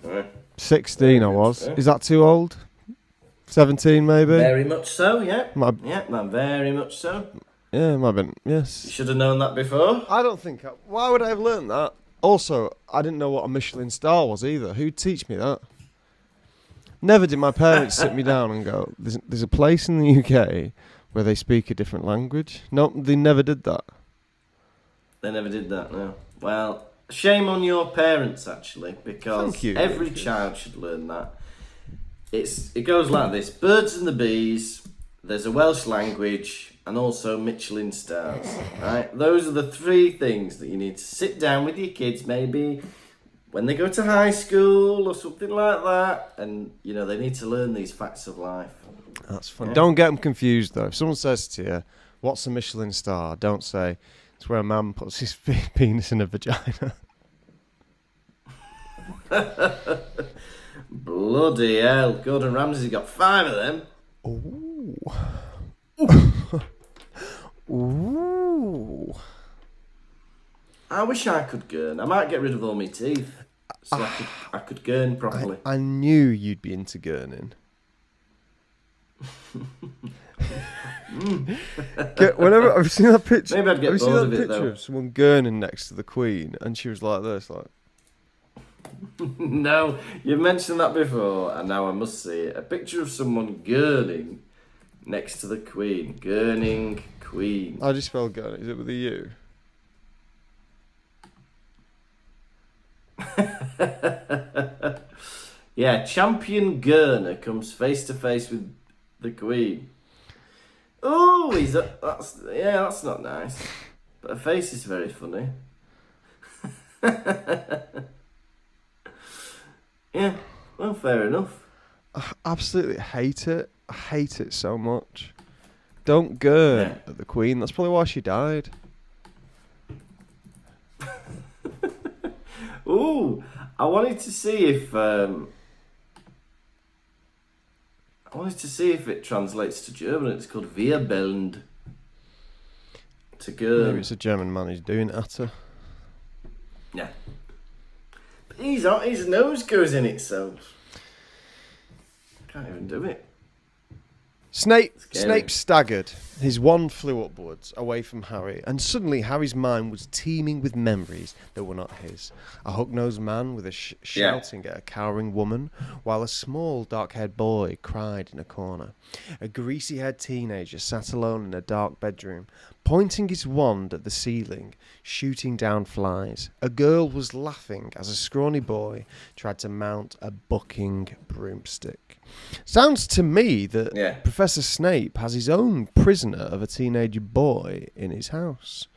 Right. 16 I was. Is that too old? 17 maybe? Very much so, yeah. Very much so. Yeah, it might have been, yes. You should have known that before. I don't think... Why would I have learned that? Also, I didn't know what a Michelin star was either. Who'd teach me that? Never did my parents sit me down and go, there's a place in the UK where they speak a different language. No, they never did that. They never did that, no. Well, shame on your parents, actually, because every child should learn that. It goes like this. Birds and the bees, there's a Welsh language, and also Michelin stars, right? Those are the three things that you need to sit down with your kids, maybe when they go to high school or something like that, and, you know, they need to learn these facts of life. That's fun. Yeah. Don't get them confused, though. If someone says to you, what's a Michelin star? Don't say, it's where a man puts his penis in a vagina. Bloody hell. Gordon Ramsay's got 5 of them. Ooh. Ooh. I wish I could gurn. I might get rid of all my teeth so I could gurn properly. I knew you'd be into gurning. Whenever I've seen that picture, maybe I'd get bored of it though. Of someone gurning next to the Queen, and she was like this, like. No, you've mentioned that before, and now I must see it. A picture of someone gurning next to the Queen. Gurning Queen. How do you spell gurning? Is it with a U? Yeah, champion gurner comes face to face with the Queen. Oh, that's not nice. But her face is very funny. Yeah, well, fair enough. I absolutely hate it. I hate it so much. Don't gurn at the Queen. That's probably why she died. Ooh, I wanted to see if it translates to German. It's called Wirbelnd. To gurn. Maybe it's a German man who's doing it at her. Yeah. But his nose goes in itself. Can't even do it. Snape staggered. His wand flew upwards, away from Harry, and suddenly Harry's mind was teeming with memories that were not his. A hook-nosed man with a shouting at a cowering woman, while a small dark-haired boy cried in a corner. A greasy-haired teenager sat alone in a dark bedroom, pointing his wand at the ceiling, shooting down flies. A girl was laughing as a scrawny boy tried to mount a bucking broomstick. Sounds to me that Professor Snape has his own prisoner of a teenage boy in his house.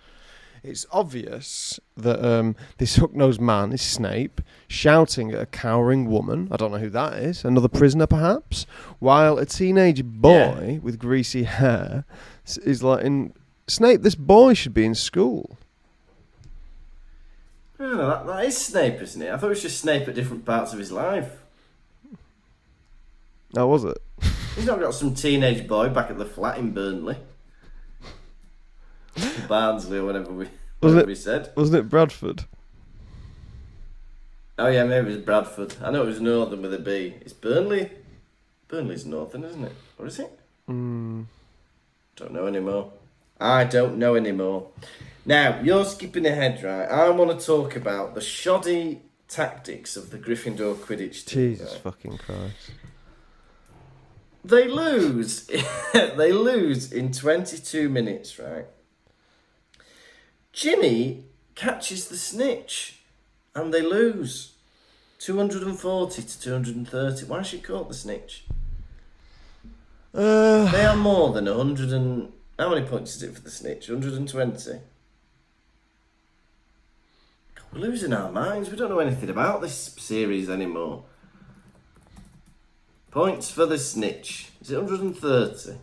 It's obvious that this hook-nosed man is Snape, shouting at a cowering woman, I don't know who that is, another prisoner perhaps, while a teenage boy with greasy hair is like in... Snape, this boy should be in school. Oh, that is Snape, isn't it? I thought it was just Snape at different parts of his life. Oh, was it? He's not got some teenage boy back at the flat in Burnley. Barnsley or whatever we said. Wasn't it Bradford? Oh yeah, maybe it's Bradford. I know it was Northern with a B. It's Burnley. Burnley's Northern, isn't it? Or is it? Don't know anymore. I don't know anymore. Now, you're skipping ahead, right? I want to talk about the shoddy tactics of the Gryffindor Quidditch team. Jesus fucking Christ. They lose. They lose in 22 minutes, right? Ginny catches the snitch and they lose 240 to 230. Why has she caught the snitch? They are more than 100 and... How many points is it for the snitch? 120? We're losing our minds. We don't know anything about this series anymore. Points for the snitch. Is it 130?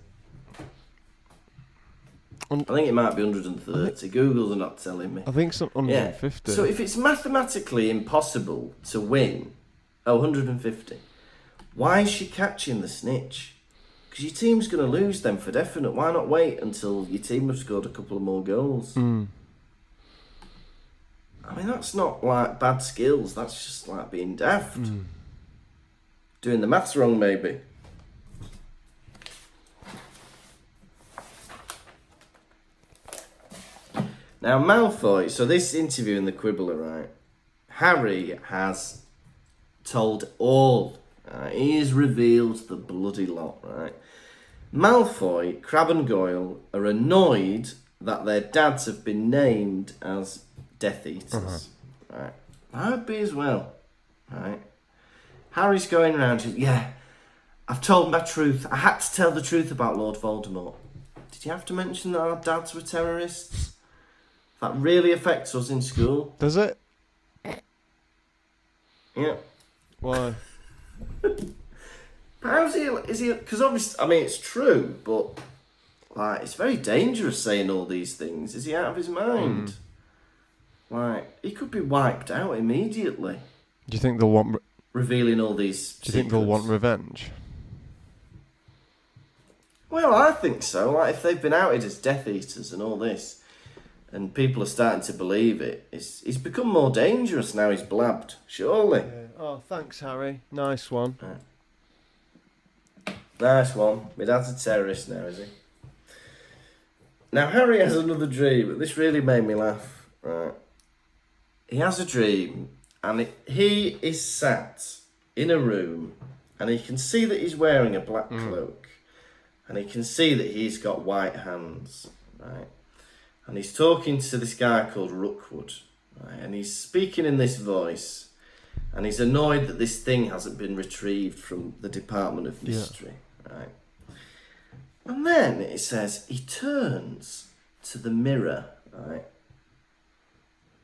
I think it might be 130. Google's not telling me. I think it's 150. So if it's mathematically impossible to win... 150. Why is she catching the snitch? Because your team's going to lose them for definite. Why not wait until your team have scored a couple of more goals? Mm. I mean, that's not like bad skills. That's just like being daft. Mm. Doing the maths wrong, maybe. Now, Malfoy, so this interview in the Quibbler, right? Harry has told all. He has revealed the bloody lot, right? Malfoy, Crabbe and Goyle are annoyed that their dads have been named as Death Eaters. Right? I would be as well, right? Harry's going around, yeah, I've told my truth. I had to tell the truth about Lord Voldemort. Did you have to mention that our dads were terrorists? That really affects us in school. Does it? Yeah. Why? How's he? Is he? Because obviously, I mean, it's true, but like, it's very dangerous saying all these things. Is he out of his mind? Like, he could be wiped out immediately. Do you think they'll want? Revealing all these. Do you think they'll want revenge? Well, I think so. Like, if they've been outed as Death Eaters and all this, and people are starting to believe it, he's become more dangerous now. He's blabbed, surely. Yeah. Oh, thanks, Harry. Nice one. Nice one. My dad's a terrorist now, is he? Now, Harry has another dream. This really made me laugh. Right? He has a dream, and he is sat in a room, and he can see that he's wearing a black cloak, and he can see that he's got white hands, right? And he's talking to this guy called Rookwood, right? And he's speaking in this voice, and he's annoyed that this thing hasn't been retrieved from the Department of Mystery, right? And then it says he turns to the mirror, right?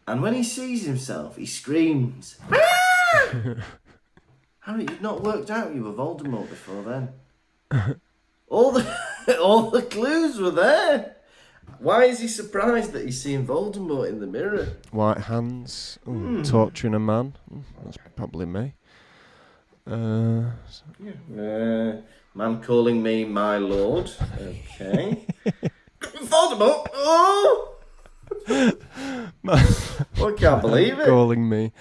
And when he sees himself, he screams, "Ah!" Harry, you'd not worked out you were Voldemort before then. all the clues were there. Why is he surprised that he's seeing Voldemort in the mirror? White hands, torturing a man. That's probably me. Man calling me my lord. Okay. Voldemort! Oh! I can't believe it. Calling me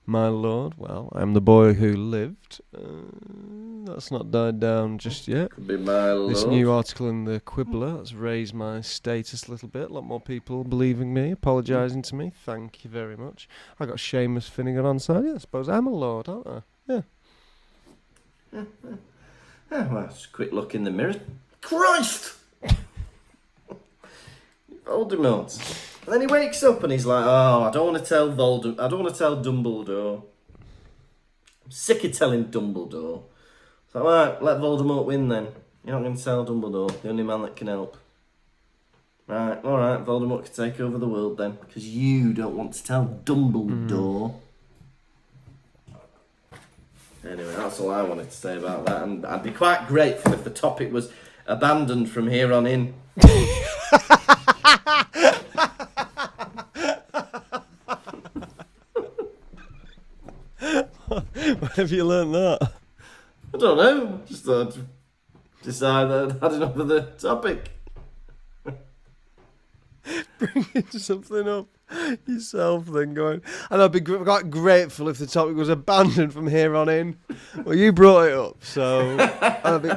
my lord. Well, I'm the boy who lived. That's not died down just yet. Could be my lord. This new article in the Quibbler has raised my status a little bit. A lot more people believing me, apologising to me. Thank you very much. I got Seamus Finnegan on side. Yeah, I suppose I'm a lord, aren't I? Yeah. Well, just a quick look in the mirror. Christ! Voldemort. And then he wakes up and he's like, "Oh, I don't want to tell I don't want to tell Dumbledore. I'm sick of telling Dumbledore." So, alright, let Voldemort win then. You're not going to tell Dumbledore, the only man that can help. Right, alright, Voldemort can take over the world then, because you don't want to tell Dumbledore. Anyway, that's all I wanted to say about that, and I'd be quite grateful if the topic was abandoned from here on in. Where have you learnt that? I don't know, just thought I'd decide that I'd had enough of the topic. Bringing something up yourself, then going, and I'd be quite grateful if the topic was abandoned from here on in. Well, you brought it up, so I'd be.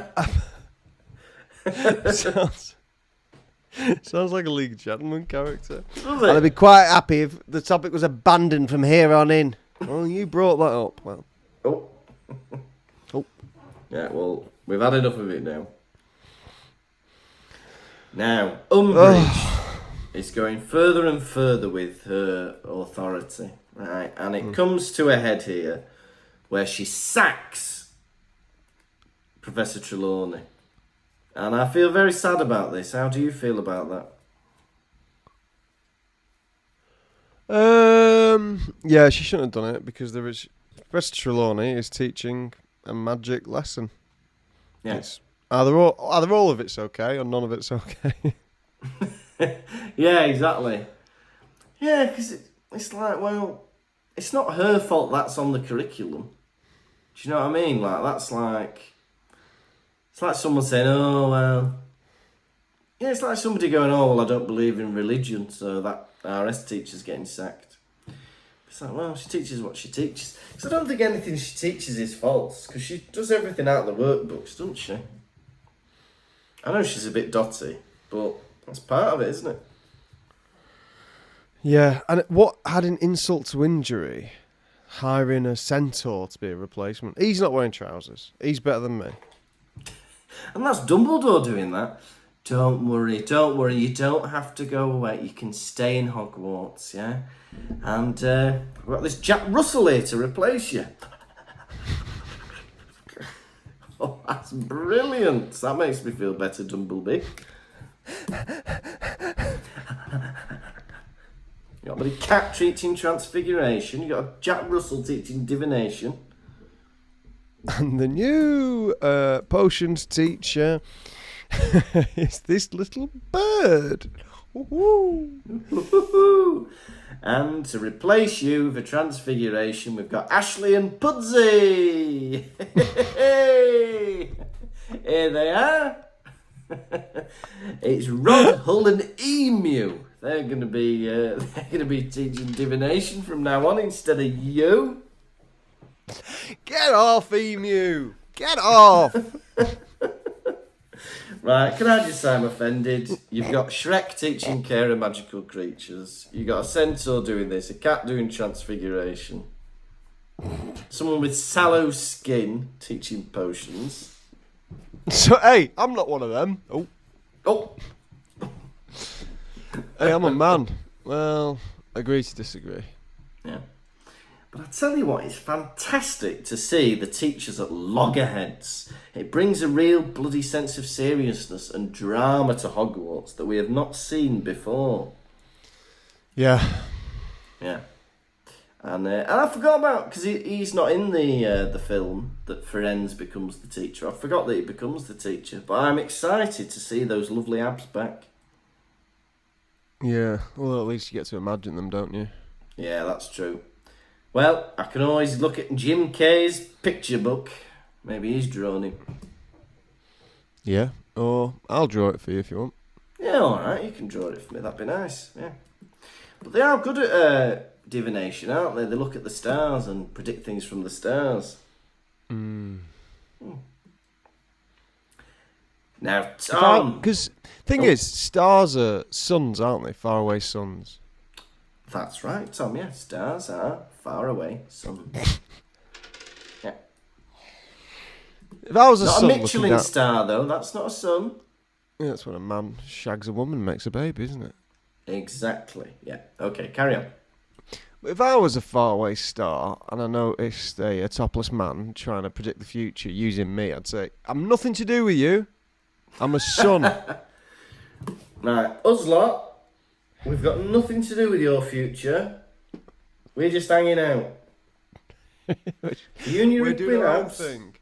Sounds like a League of Gentlemen character. Does And I'd it? be quite happy if the topic was abandoned from here on in. Well, you brought that up. Well, Oh. Oh. Yeah, well, we've had enough of it now. Now, Umbridge is going further and further with her authority, right? And it comes to a head here where she sacks Professor Trelawney. And I feel very sad about this. How do you feel about that? Yeah, she shouldn't have done it because Professor Trelawney is teaching a magic lesson. Yes. Either all of it's okay or none of it's okay. Yeah, exactly. Yeah, because it's like, well, it's not her fault that's on the curriculum. Do you know what I mean? Like, that's like... It's like someone saying, oh, well... Yeah, it's like somebody going, oh, well, I don't believe in religion, so that RS teacher's getting sacked. It's like, well, she teaches what she teaches. Because I don't think anything she teaches is false, because she does everything out of the workbooks, doesn't she? I know she's a bit dotty, but that's part of it, isn't it? Yeah, and what had an insult to injury? Hiring a centaur to be a replacement. He's not wearing trousers. He's better than me. And that's Dumbledore doing that. Don't worry, you don't have to go away. You can stay in Hogwarts, yeah? And we've got this Jack Russell here to replace you. Oh, that's brilliant. That makes me feel better, Dumblebee. You got a bloody cat teaching transfiguration. You got a Jack Russell teaching divination. And the new potions teacher is this little bird. Woo-hoo. And to replace you for transfiguration, we've got Ashley and Pudsey. Here they are. It's Rod, Hull, and Emu. They're going to be teaching divination from now on instead of you. Get off, Emu! Get off! Right, can I just say I'm offended? You've got Shrek teaching care of magical creatures. You've got a centaur doing this, a cat doing transfiguration. Someone with sallow skin teaching potions. So, hey, I'm not one of them. Oh! Hey, I'm a man. Well, agree to disagree. Yeah. But I tell you what, it's fantastic to see the teachers at loggerheads. It brings a real bloody sense of seriousness and drama to Hogwarts that we have not seen before. Yeah. Yeah. And I forgot about, because he's not in the film that Firenze becomes the teacher. I forgot that he becomes the teacher. But I'm excited to see those lovely abs back. Yeah, well, at least you get to imagine them, don't you? Yeah, that's true. Well, I can always look at Jim Kay's picture book. Maybe he's drawn him. Yeah, or I'll draw it for you if you want. Yeah, alright, you can draw it for me, that'd be nice, yeah. But they are good at divination, aren't they? They look at the stars and predict things from the stars. Now, Tom... Because thing is, stars are suns, aren't they? Faraway suns. That's right, Tom, yeah. Stars are faraway suns. Yeah. If I was a not sun a Michelin down... star, though. That's not a sun. Yeah, that's when a man shags a woman and makes a baby, isn't it? Exactly, yeah. Okay, carry on. If I was a faraway star and I noticed a topless man trying to predict the future using me, I'd say, I'm nothing to do with you. I'm a sun. Right, us lot, we've got nothing to do with your future. We're just hanging out. You and your We're doing our own abs. thing.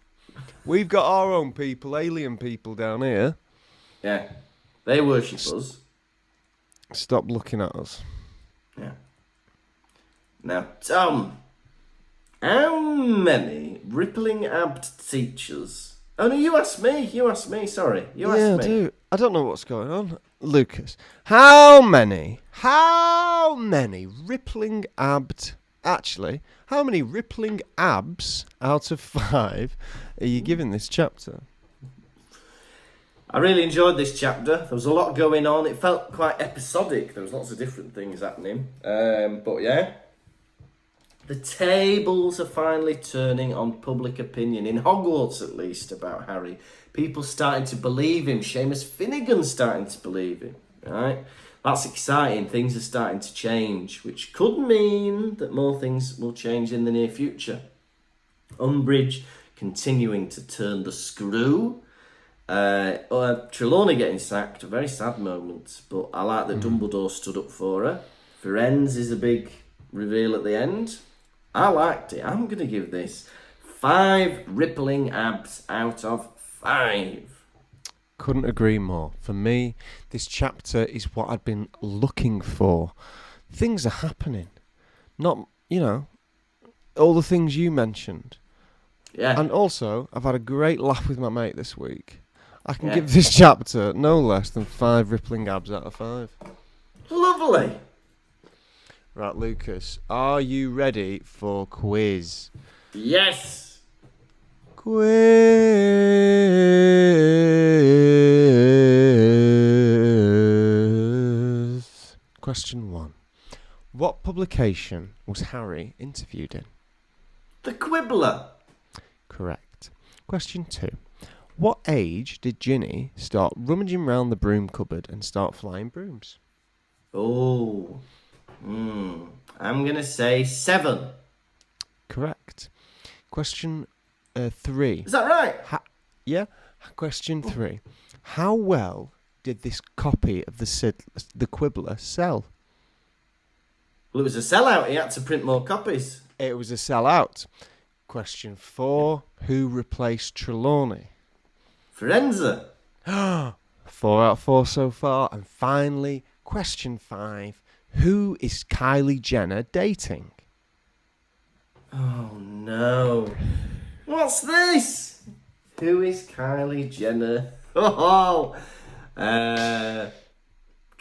We've got our own people, alien people down here. Yeah, they worship us. Stop looking at us. Yeah. Now, Tom, how many rippling-abbed teachers... Oh, no, you asked me, sorry. You asked me. I do. I don't know what's going on. Lucas, how many rippling abbed... Actually, how many rippling abs out of 5 are you giving this chapter? I really enjoyed this chapter. There was a lot going on. It felt quite episodic. There was lots of different things happening. But yeah, the tables are finally turning on public opinion, in Hogwarts at least, about Harry. People starting to believe him. Seamus Finnegan's starting to believe him, right? That's exciting. Things are starting to change, which could mean that more things will change in the near future. Umbridge continuing to turn the screw. Trelawney getting sacked, a very sad moment, but I like that Dumbledore stood up for her. Firenze is a big reveal at the end. I liked it. I'm going to give this 5 rippling abs out of 5. Couldn't agree more. For me, this chapter is what I'd been looking for. Things are happening. Not, all the things you mentioned. Yeah. And also, I've had a great laugh with my mate this week. I can Yeah. give this chapter no less than 5 rippling abs out of 5. Lovely. Right, Lucas, are you ready for quiz? Yes. Quiz. Question 1. What publication was Harry interviewed in? The Quibbler. Correct. Question 2. What age did Ginny start rummaging round the broom cupboard and start flying brooms? Oh. I'm going to say 7. Correct. Question 3. Is that right? Yeah. Question 3. How well did this copy of the Quibbler sell? Well, it was a sellout. He had to print more copies. It was a sellout. Question 4. Who replaced Trelawney? Firenze. 4 out of 4 so far. And finally, question 5. Who is Kylie Jenner dating? Oh, no. What's this? Who is Kylie Jenner? Oh, can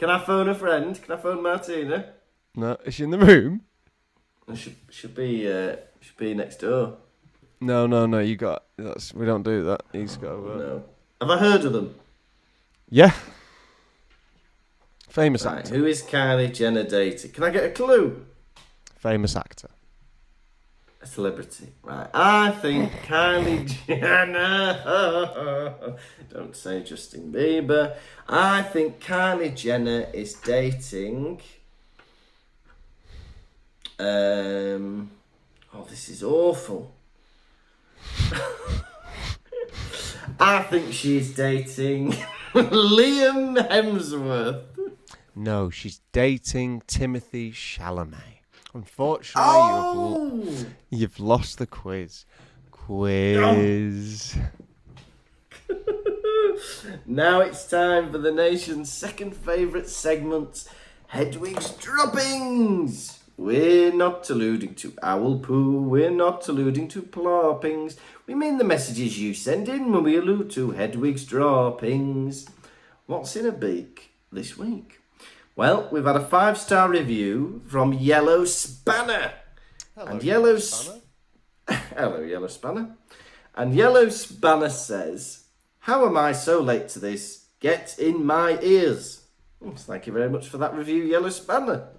I phone a friend? Can I phone Martina? No, is she in the room? Should be next door. No, you got... we don't do that. He's got to work. No. Have I heard of them? Yeah. Famous Right, actor. who is Kylie Jenner dating? Can I get a clue? Famous actor. A celebrity. Right, I think Kylie Jenner... Don't say Justin Bieber. I think Kylie Jenner is dating... this is awful. I think she's dating Liam Hemsworth. No, she's dating Timothy Chalamet. Unfortunately, you've lost the quiz. Now it's time for the nation's second favourite segment, Hedwig's Droppings. We're not alluding to owl poo, we're not alluding to ploppings. We mean the messages you send in when we allude to Hedwig's Droppings. What's in a beak this week? Well, we've had a 5-star review from Yellow Spanner. Hello, and Hello, Yellow Spanner. And Yellow Spanner says, how am I so late to this? Get in my ears. Thank you very much for that review, Yellow Spanner.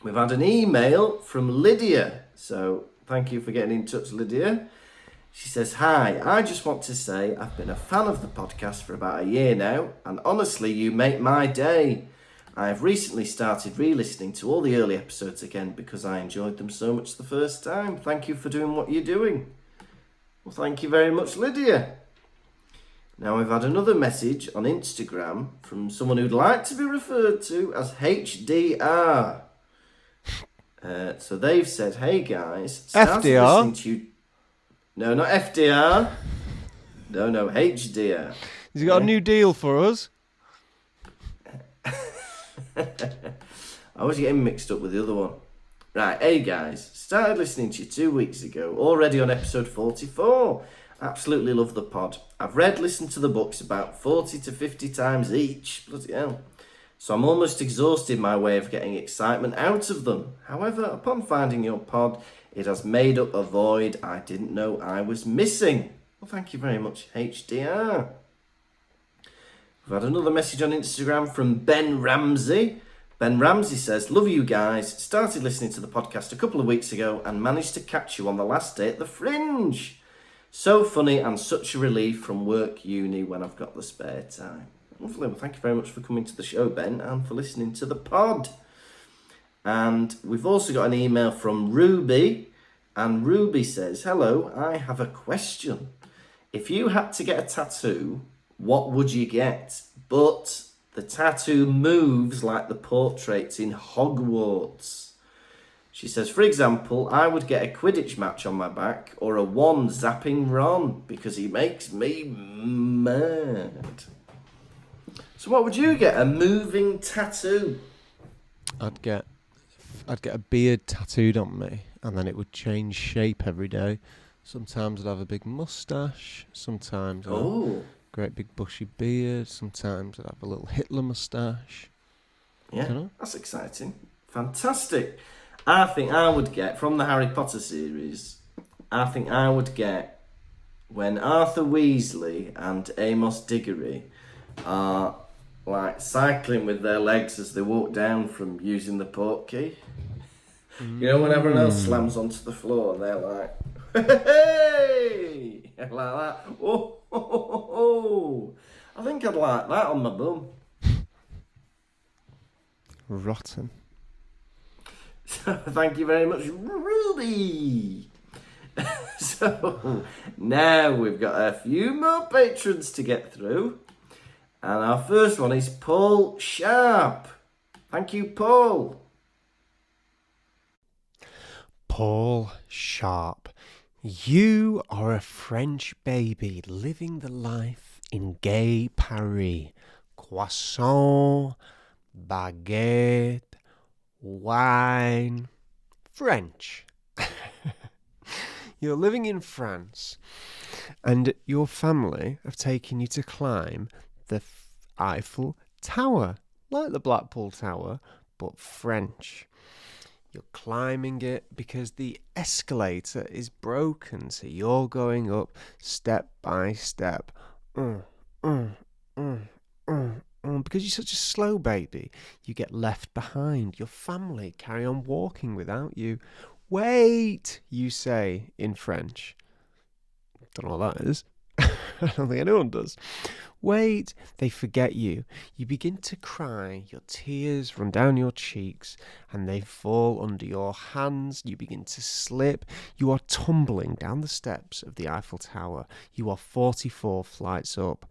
We've had an email from Lydia. So thank you for getting in touch, Lydia. She says, hi, I just want to say I've been a fan of the podcast for about a year now, and honestly, you make my day. I have recently started re-listening to all the early episodes again because I enjoyed them so much the first time. Thank you for doing what you're doing. Well, thank you very much, Lydia. Now, we've had another message on Instagram from someone who'd like to be referred to as HDR. So they've said, hey guys, FDR? listening to you... No, not FDR. No, HDR. Has he got a new deal for us? I was getting mixed up with the other one. Right, hey guys, started listening to you 2 weeks ago, already on episode 44. Absolutely love the pod. I've listened to the books about 40 to 50 times each. Bloody hell. So I'm almost exhausted my way of getting excitement out of them. However, upon finding your pod, it has made up a void I didn't know I was missing. Well, thank you very much, HDR. We've had another message on Instagram from Ben Ramsey. Ben Ramsey says, love you guys. Started listening to the podcast a couple of weeks ago and managed to catch you on the last day at the Fringe. So funny and such a relief from work uni when I've got the spare time. Lovely. Well, thank you very much for coming to the show, Ben, and for listening to the pod. And we've also got an email from Ruby. And Ruby says, hello, I have a question. If you had to get a tattoo, what would you get? But the tattoo moves like the portraits in Hogwarts. She says, for example, I would get a Quidditch match on my back or a wand zapping Ron because he makes me mad. So what would you get? A moving tattoo? I'd get a beard tattooed on me, and then it would change shape every day, Sometimes I'd have a big moustache. Sometimes I'd have a Oh, great big bushy beard. Sometimes I'd have a little Hitler moustache. yeah, You know? that's exciting. Fantastic. I think I would get, from the Harry Potter series, I think I would get when Arthur Weasley and Amos Diggory are like cycling with their legs as they walk down from using the portkey. You know, when everyone else slams onto the floor, they're like, hey, like that. Oh, ho, ho, ho, ho. I think I'd like that on my bum. Rotten. So, thank you very much, Ruby. So, now we've got a few more patrons to get through. And our first one is Paul Sharp. Thank you, Paul. Paul Sharp. You are a French baby living the life in gay Paris. Croissant, baguette, wine, French. You're living in France, and your family have taken you to climb the Eiffel Tower, like the Blackpool Tower, but French. You're climbing it because the escalator is broken, so you're going up step by step. Because you're such a slow baby, you get left behind. Your family carry on walking without you. Wait, you say in French. Don't know what that is. I don't think anyone does. Wait, they forget you. You begin to cry, your tears run down your cheeks, and they fall under your hands. You begin to slip. You are tumbling down the steps of the Eiffel Tower. You are 44 flights up,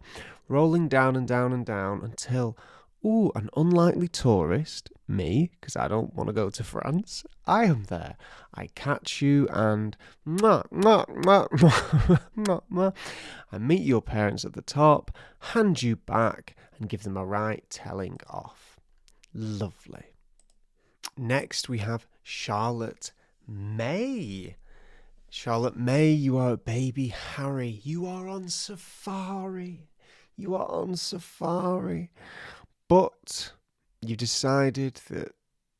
rolling down and down and down until, an unlikely tourist, me, because I don't want to go to France, I am there. I catch you and I meet your parents at the top, hand you back, and give them a right telling off. Lovely. Next we have Charlotte May. Charlotte May, you are a baby Harry. You are on safari. You are on safari. But you've decided that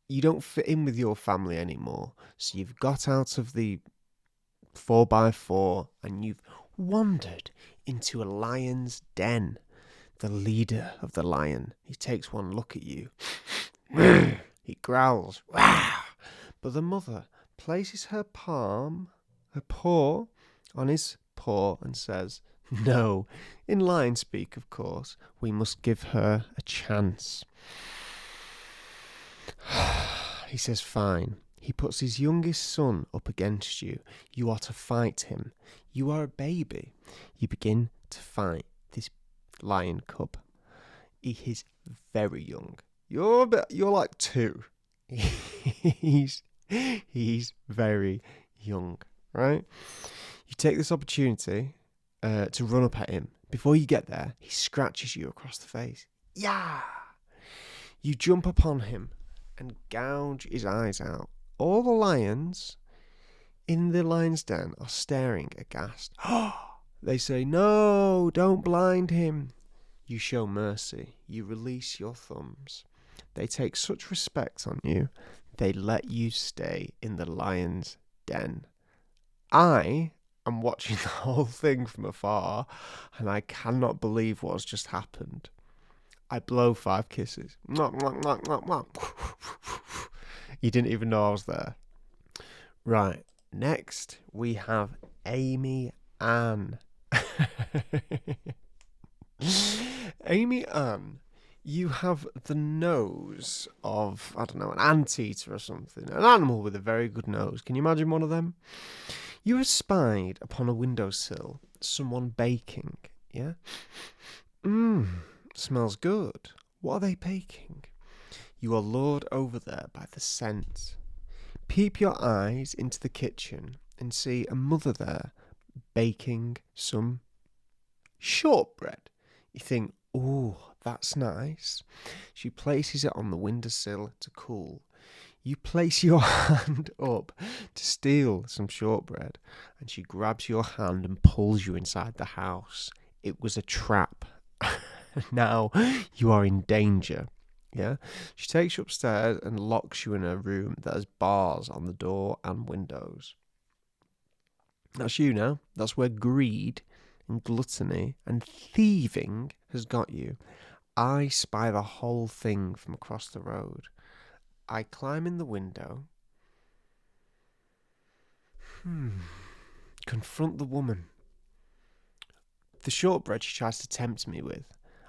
you don't fit in with your family anymore. So you've got out of the 4x4 and you've wandered into a lion's den. The leader of the lion, he takes one look at you. He growls. But the mother places her paw on his paw and says, no, in lion speak, of course, we must give her a chance. He says, fine. He puts his youngest son up against you. You are to fight him. You are a baby. You begin to fight this lion cub. He is very young. You're like 2. He's very young, right? You take this opportunity to run up at him. Before you get there, he scratches you across the face. Yeah! You jump upon him and gouge his eyes out. All the lions in the lion's den are staring aghast. They say, no, don't blind him. You show mercy. You release your thumbs. They take such respect on you, they let you stay in the lion's den. I am watching the whole thing from afar, and I cannot believe what has just happened. I blow 5 kisses. You didn't even know I was there. Right, next we have Amy Ann. Amy Ann, you have the nose of, I don't know, an anteater or something. An animal with a very good nose. Can you imagine one of them? You have spied upon a windowsill someone baking, yeah? Smells good. What are they baking? You are lured over there by the scent. Peep your eyes into the kitchen and see a mother there baking some shortbread. You think, oh, that's nice. She places it on the windowsill to cool. You place your hand up to steal some shortbread, and she grabs your hand and pulls you inside the house. It was a trap. Now you are in danger. Yeah? She takes you upstairs and locks you in a room that has bars on the door and windows. That's you now. That's where greed and gluttony and thieving has got you. I spy the whole thing from across the road. I climb in the window. Confront the woman. The shortbread she tries to tempt me with.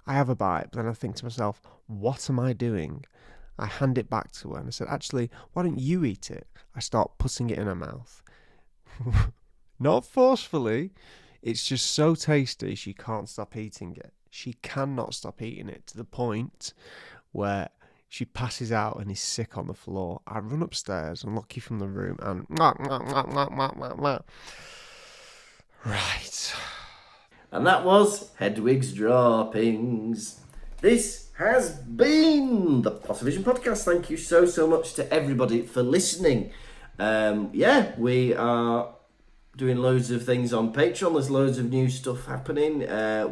I have a bite, but then I think to myself, what am I doing? I hand it back to her and I said, actually, why don't you eat it? I start putting it in her mouth. Not forcefully. It's just so tasty she can't stop eating it. She cannot stop eating it to the point where she passes out and is sick on the floor. I run upstairs and lock you from the room and... Right. And that was Hedwig's Droppings. This has been the Pottervision podcast. Thank you so much to everybody for listening. We are doing loads of things on Patreon. There's loads of new stuff happening.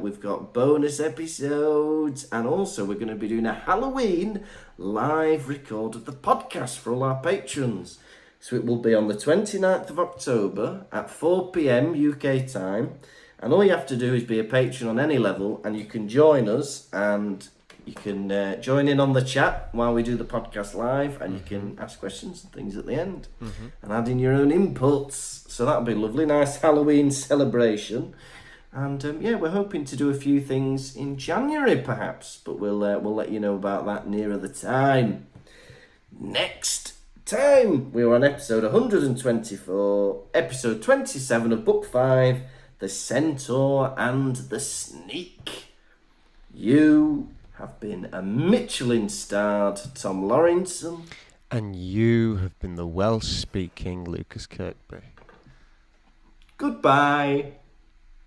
We've got bonus episodes, and also we're going to be doing a Halloween live record of the podcast for all our patrons. So it will be on the 29th of October at 4 p.m. UK time. And all you have to do is be a patron on any level, and you can join us, and you can join in on the chat while we do the podcast live, and you can ask questions and things at the end, and add in your own inputs. So that'll be lovely, nice Halloween celebration. And we're hoping to do a few things in January perhaps, but we'll let you know about that nearer the time. Next time, we were on episode 124, episode 27 of Book 5, The Centaur and the Sneak. You have been a Michelin-starred Tom Lawrenson. And you have been the Welsh-speaking Lucas Kirkby. Goodbye.